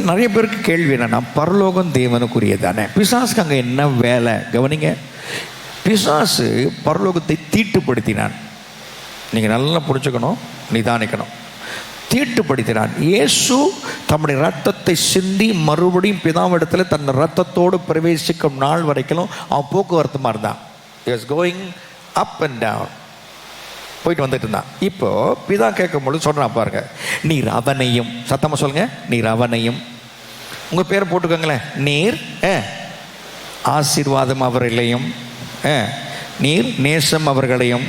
நிறைய பேருக்கு கேள்வி என்னன்னா, பரலோகம் தேவனுக்குரிய தானே, பிசாசுக்கு அங்கே என்ன வேலை? கவனிங்க, பிசாசு பரலோகத்தை தீட்டுப்படுத்தினான். நீங்கள் நல்லா புரிஞ்சுக்கணும், நிதானிக்கணும். தீட்டுப்படுத்தினான். இயேசு தம்முடைய ரத்தத்தை சிந்தி மறுபடியும் பிதாவிடத்தில் தன் ரத்தத்தோடு பிரவேசிக்கும் நாள் வரைக்கும் அவன் போக்குவரத்து மாதிரி தான். He was going up and down, போயிட்டு வந்துட்டு இருந்தான். இப்போ பிதா கேட்கும் பொழுது சொல்றான் பாருங்க, நீர் அவனையும், சத்தமா சொல்லுங்க, நீர் அவனையும், உங்க பேரை போட்டுக்கோங்களேன், நீர் ஆசீர்வாதம் அவர்களையும், நீர் நேசம் அவர்களையும்,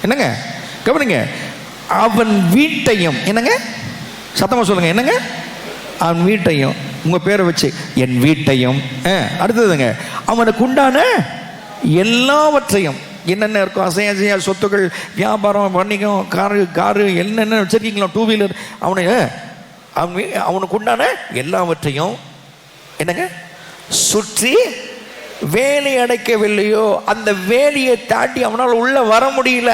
என்னங்க கவனிங்க, அவன் வீட்டையும், என்னங்க சத்தமா சொல்லுங்க, என்னங்க அவன் வீட்டையும், உங்க பேரை வச்சு என் வீட்டையும், அடுத்ததுங்க அவனுக்கு உண்டான எல்லாவற்றையும், என்னென்ன இருக்கும் அசையா சொத்துக்கள், வியாபாரம், வணிகம், காரு என்னென்ன வச்சிருக்கீங்களோ, 2 வீலர், அவனுக்கு உண்டான எல்லாவற்றையும் என்னங்க சுற்றி வேலி அடைக்கவில்லையோ, அந்த வேலியை தாண்டி அவனால் உள்ள வர முடியல.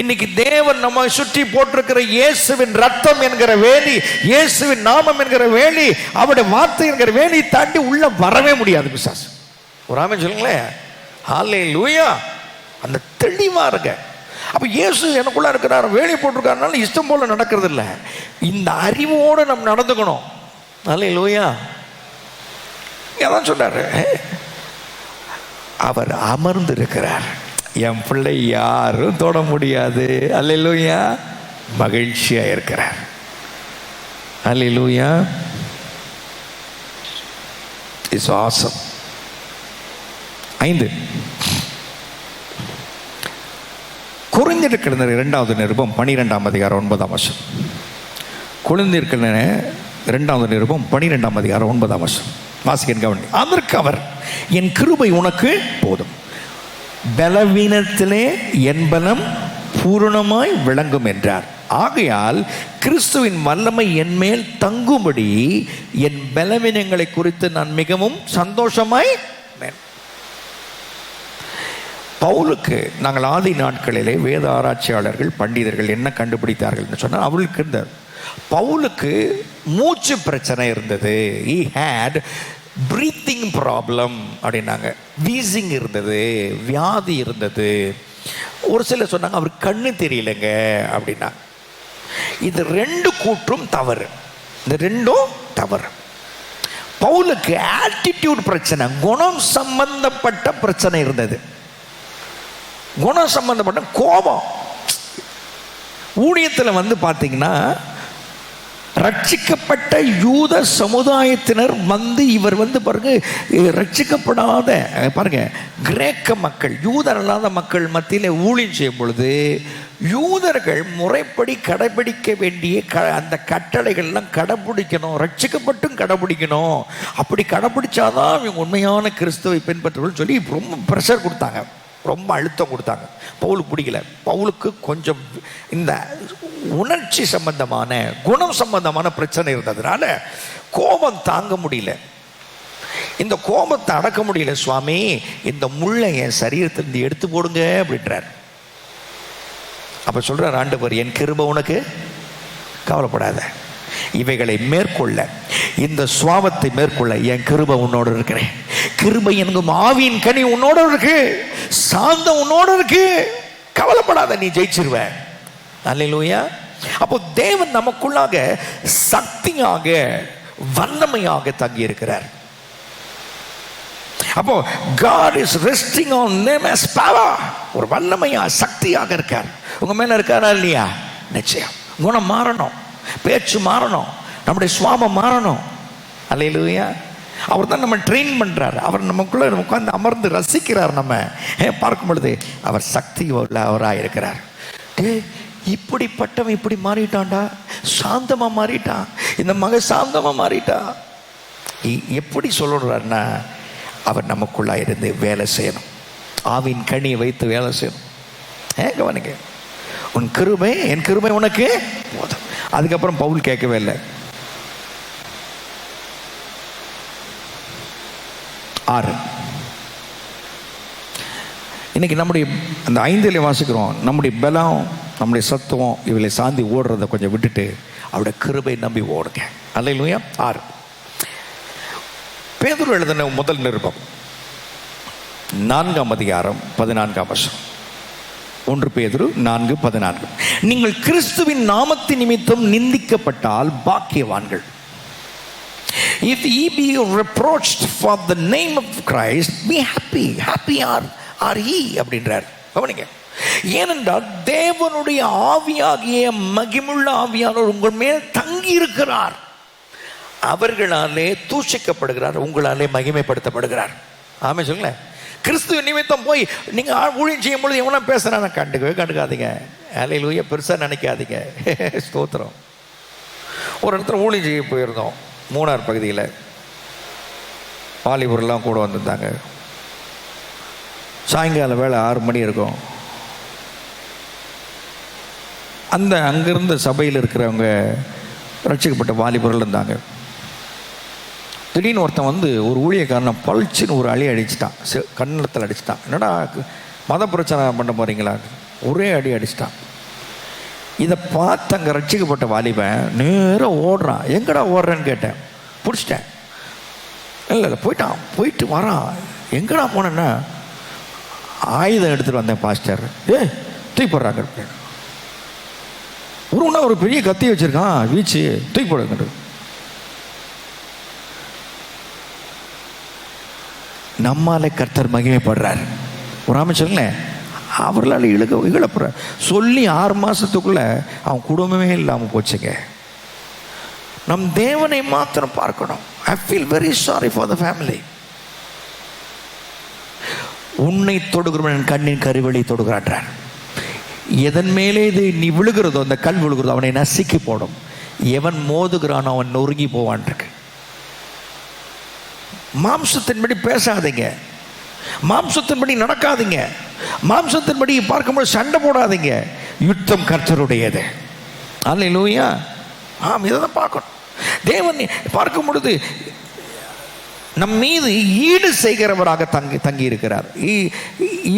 இன்னைக்கு தேவன் நம்ம சுற்றி போட்டிருக்கிற இயேசுவின் ரத்தம் என்கிற வேலி, இயேசுவின் நாமம் என்கிற வேலி, அவருடைய வார்த்தை என்கிற வேலி தாண்டி உள்ள வரவே முடியாது பிசாசு. ஒரு ஆமென் சொல்லுங்களேன். ஹல்லேலூயா. அந்த தெளிவா இருக்க. அப்ப இயேசு எனக்குள்ள இருக்கிறார், வேலி போட்டிருக்காருனால இஷ்டம் போல நடக்கிறது இல்லை, இந்த அறிவோடு நம்ம நடந்துக்கணும். ஹல்லேலூயா. அதான் சொன்னாரு, அவர் அமர்ந்து இருக்கிறார், என் பிள்ளை யாரும் தொட முடியாது. அல்லேலூயா. மகிழ்ச்சியா இருக்கிறார். அல்லேலூயா. It's awesome. 5 கொரிந்தியர் 2வது நிருபம் 12ஆம் அதிகாரம் 9ஆம் வசனம். கொரிந்தியர் 2வது நிருபம் 12ஆம் அதிகாரம் 9ஆம் வசனம். வாசிக்க கவனி. அதற்கு அவர், என் கிருபை உனக்கு போதும், பலவீனத்திலே என் பலம் பூரணமாய் விளங்கும் என்றார். ஆகையால் கிறிஸ்துவின் வல்லமை என் மேல் தங்கும்படி என் பலவீனங்களை குறித்து நான் மிகவும் சந்தோஷமாய். பவுலுக்கு நாங்கள் ஆதி நாட்களிலே வேத ஆராய்ச்சியாளர்கள், பண்டிதர்கள் என்ன கண்டுபிடித்தார்கள் சொன்னால், அவளுக்கு இருந்த பவுலுக்கு மூச்சு பிரச்சனை இருந்தது. he had breathing problem அப்படின்னாங்க, வீசிங் இருந்தது, வியாதி இருந்தது. ஒரு சிலர் சொன்னாங்க அவர் கண்ணு தெரியலங்க அப்படின்னா. இது 2 கூற்றும் தவறு. இந்த 2ம் தவறு. பவுலுக்கு ஆட்டிடியூட் பிரச்சனை, குணம் சம்பந்தப்பட்ட பிரச்சனை இருந்தது. குணம் சம்பந்தப்பட்ட கோபம். ஊழியத்தில் பார்த்தீங்கன்னா, ரட்சிக்கப்பட்ட யூத சமுதாயத்தினர் இவர் பாருங்க, ரட்சிக்கப்படாத பாருங்க கிரேக்க மக்கள், யூதர் அல்லாத மக்கள் மத்தியில் ஊழியம் செய்யும் பொழுது, யூதர்கள் முறைப்படி கடைபிடிக்க வேண்டிய அந்த கட்டளைகள்லாம் கடைபிடிக்கணும், ரட்சிக்கப்பட்டும் கடைபிடிக்கணும். அப்படி கடைபிடிச்சாதான் இவங்க உண்மையான கிறிஸ்துவை பின்பற்றுவர்கள் சொல்லி ரொம்ப ப்ரெஷர் கொடுத்தாங்க. ரொம்ப அழுத்தம் கொடுத்தாங்க. பவுலுக்கு பிடிக்கல. பவுலுக்கு கொஞ்சம் இந்த உணர்ச்சி சம்பந்தமான, குணம் சம்பந்தமான பிரச்சனை இருந்ததுனால கோபம் தாங்க முடியல. இந்த கோபத்தை அடக்க முடியல. சுவாமி, இந்த முள்ளை என் சரீரத்திலிருந்து எடுத்து போடுங்க அப்படின்றார். அப்ப சொல்றார் ஆண்டவர், என் கிருபை உனக்கு, கவலைப்படாத, இவைகளை மேற்கொள்ள, இந்த சுவாபத்தை மேற்கொள்ள என் கிருபை உன்னோடு இருக்கிறேன். கிருபை என்கும் ஆவியின் கனி உன்னோட இருக்கு, சாந்தம் உன்னோட இருக்கு, கவலைப்படாத, நீ ஜெயிச்சிருவ. அல்லேலூயா. அப்போ தேவன் நமக்குள்ளாக சக்தியாக, வல்லமையாக தங்கி இருக்கிறார். அப்போ God is resting on them as power. ஒரு வல்லமையா, சக்தியாக இருக்கார். உங்க மேல இருக்காரா இல்லையா? நிச்சயம். குணம் மாறணும், பேச்சு மாறணும், நம்முடைய சுவாபம் மாறணும். அல்லேலூயா. அவர் தான் நம்ம ட்ரெயின் பண்றார். அவர் நமக்குள்ள உட்கார்ந்து அமர்ந்து ரசிக்கிறார். நம்ம பார்க்கும் பொழுது அவர் சக்தி அவராக இருக்கிறார். இப்படிப்பட்டவன் இப்படி மாறிட்டான்டா, சாந்தமா மாறிட்டான், இந்த மக சாந்தமா மாறிட்டா. எப்படி சொல்றாருன்னா, அவர் நமக்குள்ளா இருந்து வேலை செய்யணும், ஆவின் கனியை வைத்து வேலை செய்யணும். கவனிக்க, உன் கிருபை, என் கிருபை உனக்கு போதும். அதுக்கப்புறம் பவுல் கேட்கவே இல்லை. 6 இன்னைக்கு நம்முடைய அந்த 5 வாசிக்கிறோம். நம்முடைய பலம், நம்முடைய சத்துவம் இவளை சாந்தி ஓடுறதை கொஞ்சம் விட்டுட்டு அவருடைய கிருபை நம்பி ஓடுங்க. அல்லேலூயா. 6 பேதுரு எழுதின முதல் நிருபம் 4ஆம் அதிகாரம் 14ஆம் வசனம். 1 பேதுரு 4:14. நீங்கள் கிறிஸ்துவின் நாமத்தின் நிமித்தம் நிந்திக்கப்பட்டால் பாக்கியவான்கள். If ye be reproached for the name of Christ, be happy. Happy are ye அப்படின்றார். கவனிங்க. ஏனென்றால் தேவனுடைய ஆவியாகிய மகிமுள்ள ஆவியானவர் உங்கள் மேல் தங்கி இருக்கிறார். அவர்களாலே தூஷிக்கப்படுகிறார், உங்களாலே மகிமைப்படுத்தப்படுகிறார். ஆமே சொல்லுங்க. கிறிஸ்துவ நிமித்தம் போய் நீங்க ஊழியம் செய்யும் பொழுது எவனா பேசுறான கண்டுக்காதீங்க. அல்லேலூயா. பெருசா நினைக்காதீங்க. ஸ்தோத்திரம். ஒரு இடத்துல ஊழியம் செய்ய போயிருந்தோம், மூணார் பகுதியில். வாலிபர்லாம் கூட வந்திருந்தாங்க. சாயங்கால வேலை 6 மணி இருக்கும். அந்த அங்கிருந்த சபையில் இருக்கிறவங்க ரட்சிக்கப்பட்ட வாலிபர்கள் இருந்தாங்க. திடீர்னு ஒருத்தன் வந்து ஒரு ஊழியக்காரனை பளிச்சுன்னு ஒரு அழி அடிச்சிட்டான், கன்னத்தில் அடிச்சிட்டான். என்னடா மத பிரச்சனை பண்ண போறீங்களா? ஒரே அடி அடிச்சிட்டான். இதை பார்த்து அங்கே ரட்சிக்கப்பட்ட வாலிபன் நேராக ஓடுறான். எங்கடா ஓடுறேன்னு கேட்டேன். பிடிச்சிட்டேன். இல்லை போயிட்டான். போயிட்டு வரான். எங்கடா போனேன்னா, ஆயுதம் எடுத்துகிட்டு வந்தேன் பாஸ்டர். தூக்கி போடுறாங்க. ஒரு பெரிய கத்தி வச்சிருக்கான், வீச்சு தூக்கி போடுங்க. நம்மால கர்த்தர் மகிமைப்படுறார். ஒரு அமைச்சருங்களேன், அவர்களால் இகழப்படுற சொல்லி 6 மாசத்துக்குள்ள அவன் குடும்பமே இல்லாமல் போச்சுங்க. நம் தேவனை மாத்திரம் பார்க்கணும். I feel very sorry for the family. உன்னை தொடுகிறவன் கண்ணின் கருவெளி தொடுகிறான். எதன் மேலே இது நீ விழுகிறதோ, அந்த கல் விழுகிறதோ அவனை நசுக்கி போடும். எவன் மோதுகிறானோ அவன் நொறுங்கி போவான் இருக்கு. மாம்சத்தின்படி பேசாதீங்க, மாம்சத்தின்படி நடக்காதீங்க, மாம்சத்தின்படி பார்க்கும்போது சண்டை போடாதீங்க. யுத்தம் கர்த்தருடையது. அல்லேலூயா. இதை தான் பார்க்கணும். தேவன் பார்க்கும் பொழுது நம் மீது ஈடு செய்கிறவராக தங்கி இருக்கிறார். He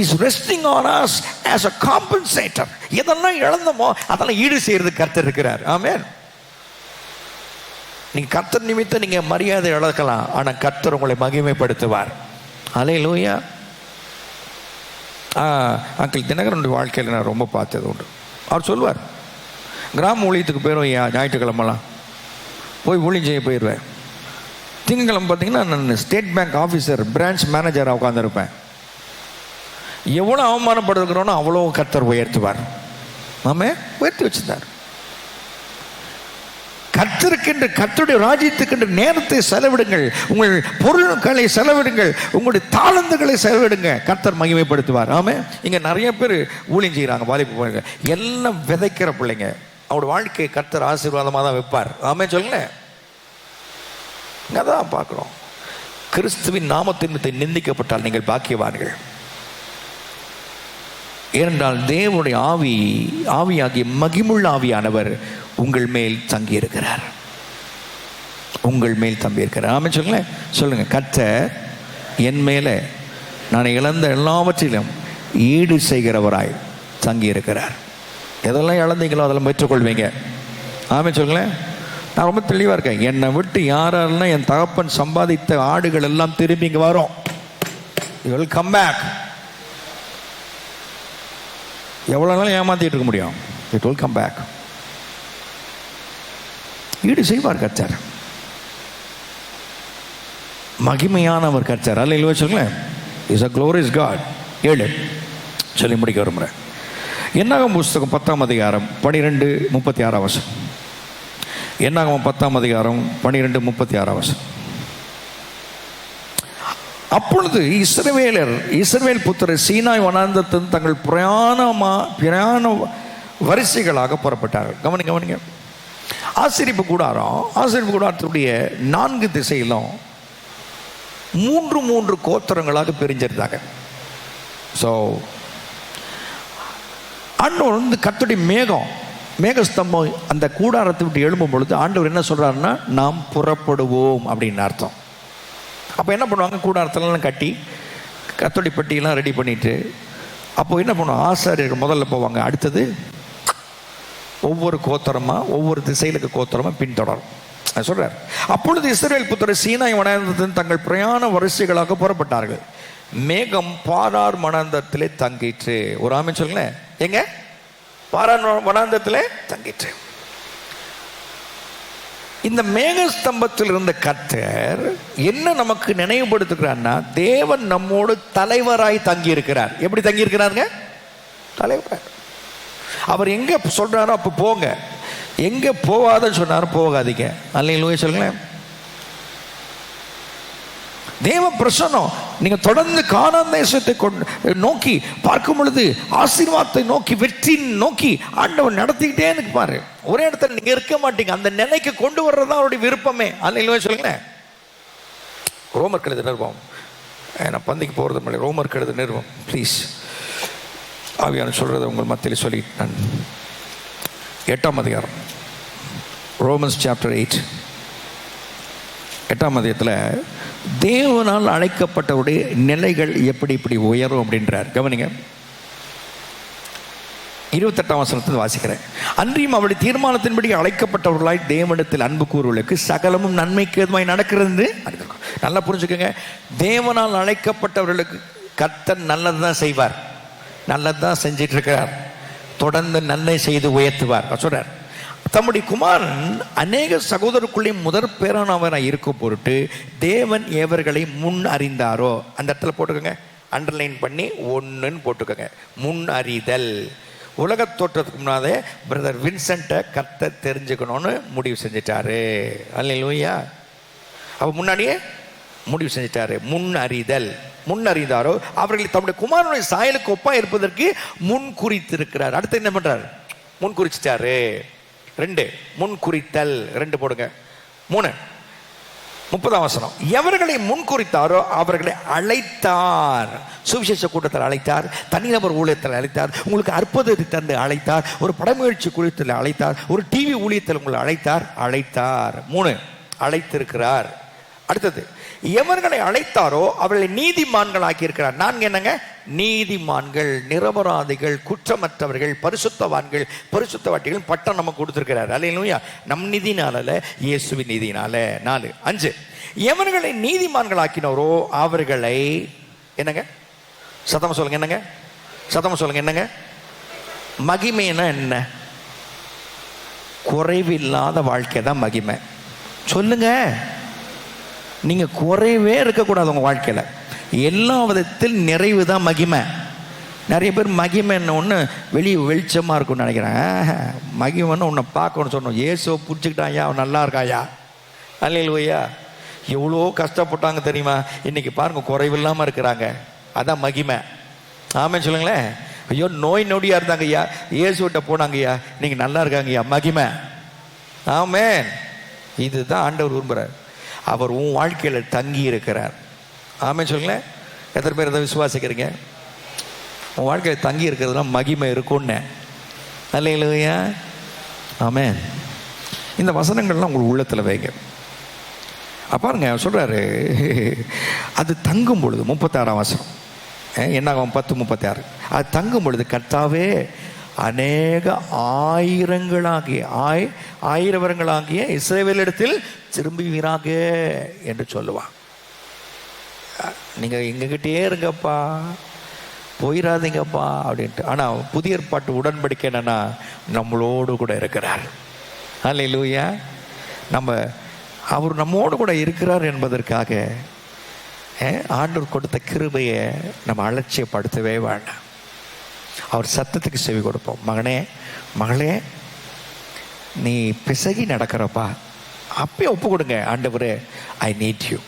is resting on us as a compensator. எதெல்லாம் இழந்தோமோ அதெல்லாம் ஈடு செய்யறது கர்த்தர் இருக்கிறார். ஆமென். நீங்க கர்த்தர் நிமித்தம் நீங்க மரியாதை இழக்கலாம், ஆனா கர்த்தர் உங்களை மகிமைப்படுத்துவார். அல்லேலூயா. அங்கிள் தினகரனுடைய வாழ்க்கையில் நான் ரொம்ப பார்த்தது உண்டு. அவர் சொல்வார், கிராம ஊழியத்துக்கு போயிடும் ஞாயிற்றுக்கிழமெல்லாம் போய் ஊழியம் செய்ய போயிடுவேன். திங்கக்கிழமை பார்த்தீங்கன்னா நான் ஸ்டேட் பேங்க் ஆஃபீஸர், பிரான்ச் மேனேஜராக உட்காந்துருப்பேன். எவ்வளோ அவமானப்படுகிறோனோ அவ்வளோ கர்த்தர் உயர்த்துவார். நாம உயர்த்தி வச்சிருந்தார். கர்த்தருக்கென்று, கர்த்தருடைய ராஜ்யத்துக்கென்று நேரத்தை செலவிடுங்கள், உங்கள் பொருட்களை செலவிடுங்கள், உங்களுடைய தாளந்துகளை செலவிடுங்க, கர்த்தர் மகிமைப்படுத்துவார். ஆமே. இங்கே நிறைய பேர் ஊழியம் செய்கிறாங்க, வாலிப பிள்ளைங்க, எல்லாம் விதைக்கிற பிள்ளைங்க. அவருடைய வாழ்க்கையை கர்த்தர் ஆசீர்வாதமாக தான் வைப்பார். ஆமே சொல்லுங்க. அதான் பார்க்குறோம். கிறிஸ்துவின் நாமத்தின் நிந்திக்கப்பட்டால் நீங்கள் பாக்கியவான்கள். ஏனென்றால் தேவனுடைய ஆவியாகிய மகிமுள்ள ஆவியானவர் உங்கள் மேல் தங்கியிருக்கிறார். உங்கள் மேல் தங்கியிருக்கிறார். ஆமென் சொல்லுங்களேன். சொல்லுங்க, கர்த்தர் என் மேலே நான் இழந்த எல்லாவற்றிலும் ஈடு செய்கிறவராய் தங்கியிருக்கிறார். எதெல்லாம் இழந்தீங்களோ அதெல்லாம் பெற்றுக்கொள்வீங்க. ஆமென் சொல்லுங்களேன். நான் ரொம்ப தெளிவாக இருக்கேன். என்னை விட்டு யாரெல்லாம் என் தகப்பன் சம்பாதித்த ஆடுகள் எல்லாம் திரும்பி இங்கே வரும். You will come back. எவ்வளோ நாளும் ஏமாத்திட்டு இருக்க முடியும்? It will come back. ஈடு செய்வார் கர்த்தர். மகிமையானவர் கர்த்தர். அல்லேலூயா சொல்லுங்களேன். Is a glorious God. 7 சொல்லி முடிக்க விரும்புகிறேன். என்னாகும் புஸ்தகம் 10ஆம் அதிகாரம் 12:36. என்னாகும் 10ஆம் அதிகாரம் 12:36. அப்பொழுது இஸ்ரவேல் புத்திரர் சீனாய் வனாந்தரத்தில் தங்கள் பிரயாண வரிசைகளாக புறப்பட்டார்கள். கவனிங்க. ஆசரிப்பு கூடாரத்துடைய 4 திசையிலும் 3 கோத்திரங்களாக பிரிஞ்சிருந்தாங்க. ஸோ ஆண்டவர் கர்த்தருடைய மேகஸ்தம்பம் அந்த கூடாரத்தை விட்டு எழும்பும் பொழுது ஆண்டவர் என்ன சொல்றாருன்னா, நாம் புறப்படுவோம் அப்படின்னு அர்த்தம். அப்போ என்ன பண்ணுவாங்க, கூடாரத்திலலாம் கட்டி கர்த்தருடைய பெட்டியெல்லாம் ரெடி பண்ணிட்டு அப்போ என்ன பண்ணுவாங்க, ஆசாரியர்கள் முதல்ல போவாங்க. அடுத்தது ஒவ்வொரு திசையிலுக்கு கோத்திரமா பின்தொடரும் சொல்றார். அப்பொழுது இஸ்ரவேல் புத்திரர் சீனாய் வனாந்தரத்தில் தங்கள் பிரயாண வரிசைகளாக புறப்பட்டார்கள். மேகம் பாரார் வனாந்தரத்திலே தங்கிற்று. ஒரு ஆமென் சொல்லுங்களேன். எங்க? பாரார் வனாந்தரத்திலே தங்கிற்று. இந்த மேகஸ்தம்பத்தில் இருந்த கர்த்தர் என்ன நமக்கு நினைவுபடுத்துகிறார்னா, தேவன் நம்மோடு தலைவராய் தங்கி இருக்கிறார். எப்படி தங்கி இருக்கிறாருங்க? தலைவராய். அவர் எங்க சொல்றாரோ அப்ப போங்க, எங்க போகாதன்னு சொன்னாரும் போகாதீங்க. அல்லேலூயா சொல்லுங்களேன். தேவ பிரசன்னம் நீங்க தொடர்ந்து கானான் தேசத்தை நோக்கி பார்க்கும் பொழுது ஆசீர்வாதத்தை நோக்கி, வெற்றி நோக்கி ஆண்டவர் நடத்திக்கிட்டே இருப்பாரு. ஒரே இடத்துல நீங்க இருக்க மாட்டீங்க. அந்த நிலைக்கு கொண்டு வர்றதுதான் அவருடைய விருப்பமே. அல்லேலூயா சொல்லுங்களேன். ரோமர் கழுது நிறுவம். நான் பந்திக்கு போறது இல்லை. ரோமர் கழுது நிறுவம் ப்ளீஸ். ஆவியான சொல்றதை உங்கள் மத்தியில் சொல்லி நான் 8ஆம் அதிகாரம் ரோமன்ஸ் சாப்டர் 8 8ஆம் அதிகாரத்தில் தேவனால் அழைக்கப்பட்டவருடைய நிலைகள் எப்படி உயரும் அப்படின்றார். கவனிங்க. 28ஆம் வசனத்தில் வாசிக்கிறேன். அன்றியும் அவருடைய தீர்மானத்தின்படி அழைக்கப்பட்டவர்களாய் தேவனிடத்தில் அன்பு கூறுவர்களுக்கு சகலமும் நன்மைக்கு எதுவாய் நடக்கிறது. நல்லா புரிஞ்சுக்கோங்க. தேவனால் அழைக்கப்பட்டவர்களுக்கு கர்த்தர் நல்லதுதான் செய்வார், நல்லதுதான் செஞ்சிட்டு இருக்கிறார். தொடர்ந்து நன்மை செய்து உயர்த்துவார் சொல்றார். தம்முடைய குமாரன் அநேக சகோதரருக்குள்ளே முதற் பேரானவராக இருக்கும் பொருட்டு தேவன் எவர்களை முன் அறிந்தாரோ, அந்த இடத்துல போட்டுக்கோங்க, அண்டர்லைன் பண்ணி 1ன்னு போட்டுக்கோங்க. முன் அறிதல். உலக தோற்றத்துக்கு முன்னாலே பிரதர் வின்சென்ட்டை கர்த்தர் தெரிஞ்சுக்கணும்னு முடிவு செஞ்சிட்டாரு. அல்லேலூயா. அப்போ முன்னாடியே முடிவு செஞ்சிட்டாரு. முன் அறிதல். முன் அறிந்தாரோ அவர்களை தம்முடைய குமாரனுடைய சாயலுக்கு ஒப்பா இருப்பதற்கு முன் குறித்திருக்கிறார். அடுத்து என்ன பண்றாரு? முன் குறிச்சிட்டாரு. 2 முன் குறித்தல். 2 போடுங்க. 3 30ஆம் வசனம். எவர்களை முன் குறித்தாரோ அவர்களை அழைத்தார். சுவிசேஷ கூட்டத்தில் அழைத்தார், தனிநபர் ஊழியத்தில் அழைத்தார், உங்களுக்கு அற்புதத்தை தந்து அழைத்தார், ஒரு படமுயற்சி குறித்தில் அழைத்தார், ஒரு டிவி ஊழியத்தில் உங்களை அழைத்தார். 3 அழைத்திருக்கிறார். அடுத்தது எவர்களை அழைத்தாரோ அவர்களை நீதிமான்கள் ஆக்கியிருக்கிறார். 4 என்னங்க? நீதிமான்கள், நிரபராதிகள், குற்றமற்றவர்கள், பரிசுத்தவான்கள், பரிசுத்தவாட்டிகள் பட்டம் நமக்கு கொடுத்திருக்கிறார். அல்லேலூயா. நம் நீதினால, இயேசுவின் நீதினால. 4 5 எவர்களை நீதிமான்கள் ஆக்கினோரோ அவர்களை என்னங்க? சத்தமா சொல்லுங்க. என்னங்க? சத்தமா சொல்லுங்க. என்னங்க? மகிமைன்னா என்ன? குறைவில்லாத வாழ்க்கை தான் மகிமை. சொல்லுங்க. நீங்க குறைவே இருக்கக்கூடாது உங்க வாழ்க்கையில. எல்லா விதத்தில் நிறைவு தான் மகிமை. நிறைய பேர் மகிமை என்ன ஒன்று வெளியே வெளிச்சமாக இருக்கும்னு நினைக்கிறேன். மகிமைன்னு உன்னை பார்க்கணும்னு சொன்னோம். இயேசுவை பிடிச்சிக்கிட்டாயா, அவன் நல்லா இருக்காயா? அல்லேலூயா. எவ்வளோ கஷ்டப்பட்டாங்க தெரியுமா? இன்னைக்கு பாருங்க, குறைவில்லாமல் இருக்கிறாங்க. அதான் மகிமை. ஆமென் சொல்லுங்களேன். ஐயோ நோய் நொடியாக இருந்தாங்க ஐயா, இயேசுகிட்ட போனாங்க ஐயா, நீங்கள் நல்லா இருக்காங்க ஐயா, மகிமை. ஆமென். இதுதான் ஆண்டவர் விரும்புகிறார். அவர் உன் வாழ்க்கையில் தங்கி இருக்கிறார். ஆமென் சொல்லுங்களேன். எத்தனை பேர் அதை விசுவாசிக்கிறீங்க? உன் வாழ்க்கையில் தங்கி இருக்கிறதுலாம் மகிமை இருக்கும்னு. அல்லேலூயா, ஆமென். இந்த வசனங்கள்லாம் உங்களுக்கு உள்ளத்தில் வைங்க. பாருங்க சொல்கிறாரு, அது தங்கும் பொழுது 36ஆம் வசனம் என்னாகும் 10:36, அது தங்கும் பொழுது கர்த்தாவே அநேக ஆயிரவரங்களாகிய இஸ்ரவேலிடத்தில் திரும்புவீராக என்று சொல்லுவான். நீங்கள் எங்ககிட்டே இருங்கப்பா, போயிடாதீங்கப்பா அப்படின்ட்டு. ஆனால் புதிய ஏற்பாட்டு உடன்படிக்கை என்னன்னா, நம்மளோடு கூட இருக்கிறார். அல்லேலூயா. அவர் நம்மோடு கூட இருக்கிறார் என்பதற்காக ஆண்டவர் கொடுத்த கிருபையை நம்ம அலட்சியப்படுத்தவே வேண்டாம். அவர் சத்தத்துக்கு செவி கொடுப்போம். மகனே மகளே, நீ பிசகி நடக்கிறப்பா, அப்பயே ஒப்பு கொடுங்க. ஆண்டவரே, ஐ நீட் யூ,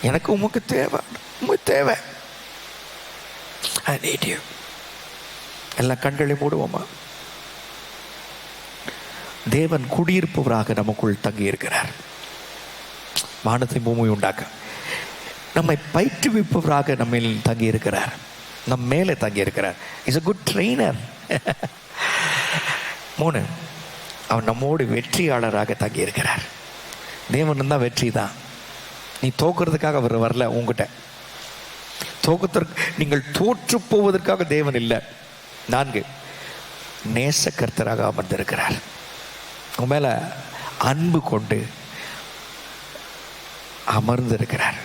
எனக்கு உமக்கு தேவை, ஐ நீட் யூ. எல்லா கண்களையும் மூடுவோமா? தேவன் குடியிருப்பவராக நமக்குள் தங்கி இருக்கிறார். வானத்தை பூமி உண்டாக்க நம்மை பயிற்றுவிப்பவராக நம்ம தங்கி இருக்கிறார். நம் மேலே தங்கி இருக்கிறார். Is a good trainer. 3, அவன் நம்மோடு வெற்றியாளராக தங்கி இருக்கிறார். தேவன் தான் வெற்றி தான். நீ தோக்குறதுக்காக அவர் வரல. உங்ககிட்ட நீங்கள் தோற்று போவதற்காக தேவன் இல்லை. 4, நேசக்கர்த்தராக அமர்ந்திருக்கிறார். உன் மேல அன்பு கொண்டு அமர்ந்திருக்கிறார்.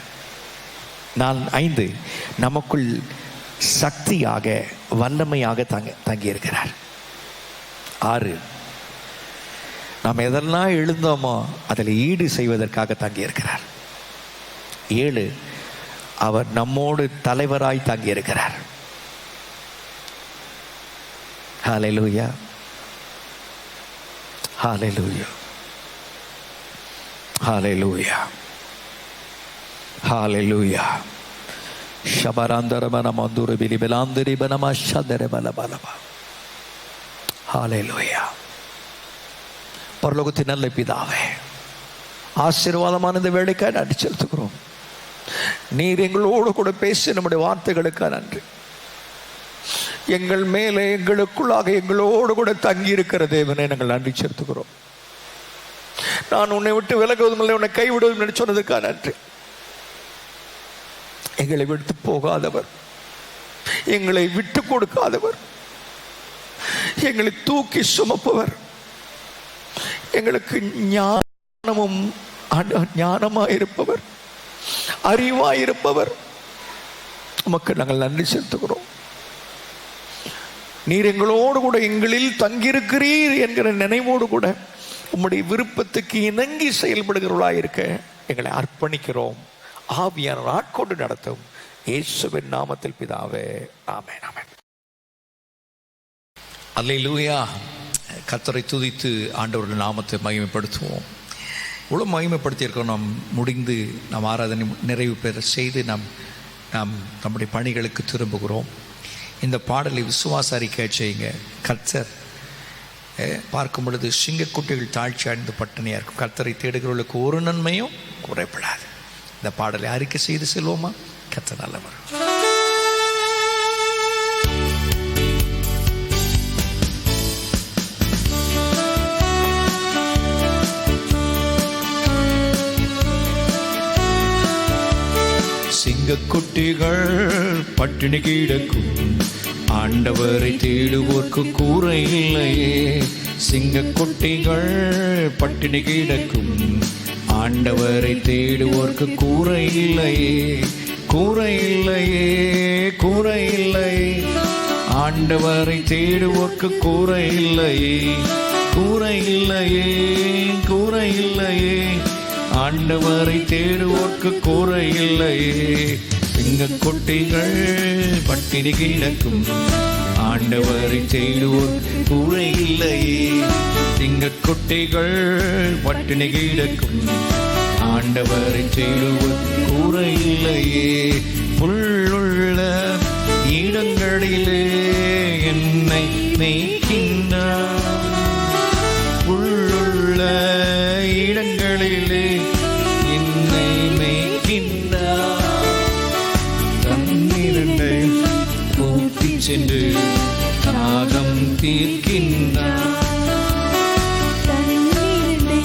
5, நமக்குள் சக்தியாக வல்லமையாக தங்கி இருக்கிறார். 6, நாம் எதெல்லாம் எழுந்தோமோ அதில் ஈடு செய்வதற்காக தங்கி இருக்கிறார். 7, அவர் நம்மோடு தலைவராய் தங்கி இருக்கிறார். ஹல்லேலூயா, ஹல்லேலூயா, ஹல்லேலூயா, ஹல்லேலூயா. ஷபராந்தரமன மந்துரு பிலிபலாந்தரி பனமா ஷதர பலபலபா. ஹல்லேலூயா. பரலோகத்தின் நல்ல பிதாவே, ஆசீர்வாதமான இந்த வேலைக்காக நன்றி செலுத்துகிறோம். நீர் எங்களோடு கூட பேசி நம்முடைய வார்த்தைகளுக்காக நன்றி. எங்கள் மேலே எங்களுக்குள்ளாக எங்களோடு கூட தங்கி இருக்கிற தேவனை நாங்கள் நன்றி செலுத்துகிறோம். நான் உன்னை விட்டு விலகுவதும் இல்லை, உன்னை கைவிடுவதும் என்று சொன்னதுக்காக நன்றி. எங்களை விட்டு போகாதவர், எங்களை விட்டு கொடுக்காதவர், எங்களை தூக்கி சுமப்பவர், எங்களுக்கு ஞானமாயிருப்பவர், அறிவாயிருப்பவர், உமக்கு நாங்கள் நன்றி செலுத்துகிறோம். நீர் எங்களோடு கூட எங்களில் தங்கியிருக்கிறீர் என்கிற நினைவோடு கூட உம்முடைய விருப்பத்துக்கு இணங்கி செயல்படுகிறவர்களாயிருக்க எங்களை அர்ப்பணிக்கிறோம். ஆவியானவர் ஆட்கொண்டு நடத்தும். இயேசுவின் நாமத்தில் பிதாவே, ஆமென், ஆமென். அல்லேலூயா. கர்த்தரை துதித்து ஆண்டவருடைய நாமத்தை மகிமைப்படுத்துவோம். இவ்வளோ மகிமைப்படுத்தியிருக்கோம். நாம் முடிந்து நாம் ஆராதனை நிறைவு பெற செய்து நாம் நம்முடைய பணிகளுக்கு திரும்புகிறோம். இந்த பாடலை விசுவாச அறிக்கை செய்யுங்க. கர்த்தர் பார்க்கும் பொழுது சிங்கக்குட்டிகள் தாழ்ச்சி அடைந்து பட்டினியாக இருக்கும். கர்த்தரை தேடுகிறவர்களுக்கு ஒரு நன்மையும் குறைப்படாது. இந்த பாடலை அறிக்கை செய்து செல்வோமா? கர்த்தர் நல்லவர். சிங்கக்குட்டிகள் பட்டினி கிடக்கும், ஆண்டவரை தேடுவோர்க்கு கூரை இல்லையே. சிங்கக்குட்டிகள் பட்டினி கிடக்கும், ஆண்டவரை தேடுவோர்க்கு கூரை இல்லையே. கூரை இல்லையே, கூரை இல்லையே, ஆண்டவரை தேடுவோர்க்கு கூரை இல்லையே. கூரை இல்லையே, கூரை இல்லையே, ஆண்டவரை தேடுவோர்க்கு கூரை இல்லையே. சிங்கக்குட்டிகள் பட்டினி கிடக்கும், ஆண்டவரை தேடுவோர் கூரை இல்லையே. சிங்கக்குட்டிகள் பட்டினி கிடக்கும், ஆண்டவரை தேடுவோர் கூரை இல்லையே. புல்லுள்ள இடங்களிலே என்னை மேய்க்கின்றார். புல்லுள்ள இடங்களிலே என்னை மேய்க்கின்றார். தன்னிரண்டை சென்று தாகம் தீர்க்கின்றார். தண்ணீரிலே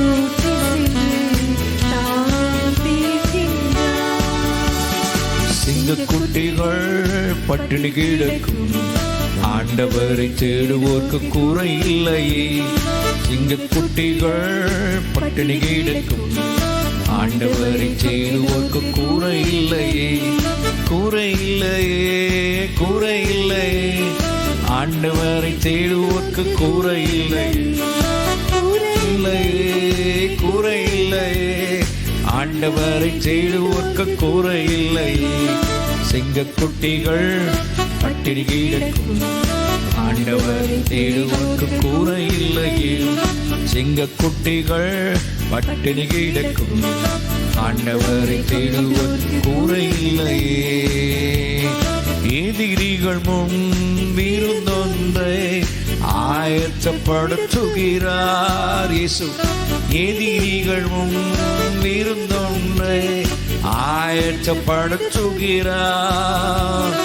ஊற்றி சென்று தாகம் தீர்க்கின்றார். சிங்கக்குட்டிகள் பட்டினி கிடக்கும் ஆண்டவரை தேடுவோர்க்கு குறை இல்லையே. சிங்கக்குட்டிகள் பட்டினி கிடக்கும் ஆண்டவரை தேடுவோர்க்கு குறை இல்லையே. குறை இல்லையே, குறை இல்லையே, ஆண்டவரை தேடுவோர்க்கு குறை இல்லையே. இல்லையே, குறை இல்லையே, ஆண்டவரை தேடுவோர்க்கு குறை இல்லையே. சிங்கக்குட்டிகள் பட்டினி கிடக்கும் ஆண்டவரை தேடுவோர்க்கு குறை இல்லையே. சிங்கக்குட்டிகள் பட்டினி கிடக்கும் ஆண்டவரை தேடுவோர்க்கு குறை இல்லையே. எதிரிகள் முன் விருந்தொன்றை ஆயத்தப்படுத்துகிறார் இயேசு. எதிரிகள் முன் விருந்தொன்றை ஆயத்தப்படுத்துகிறார்.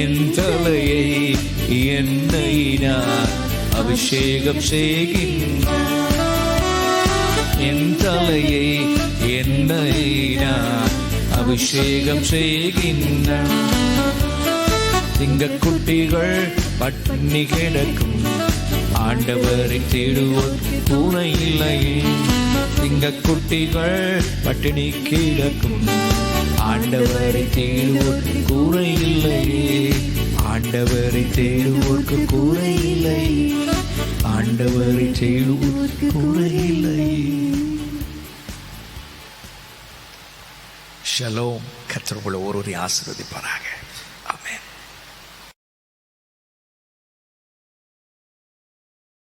என் தலையை எண்ணெயினால் அபிஷேகம் செய்கின்றார். என் தலையை எண்ணெயினால் அபிஷேகம் செய்கின்றார். சிங்கக்குட்டிகள் பட்டினி கிடக்கும் ஆண்டவரை தேடுவோர்க்கு குறை இல்லையே. சிங்கக்குட்டிகள் பட்டினி கிடக்கும் ஆண்டவரை தேடுவோர்க்கு குறை இல்லையே. ஆண்டவரை தேடுவோர்க்கு குறை இல்லையே. ஆண்டவரை தேடுவோர்க்கு குறை இல்லையே. ஷலோம். கர்த்தர் உங்களை ஒருவரை ஆசீர்வதிப்பாராக.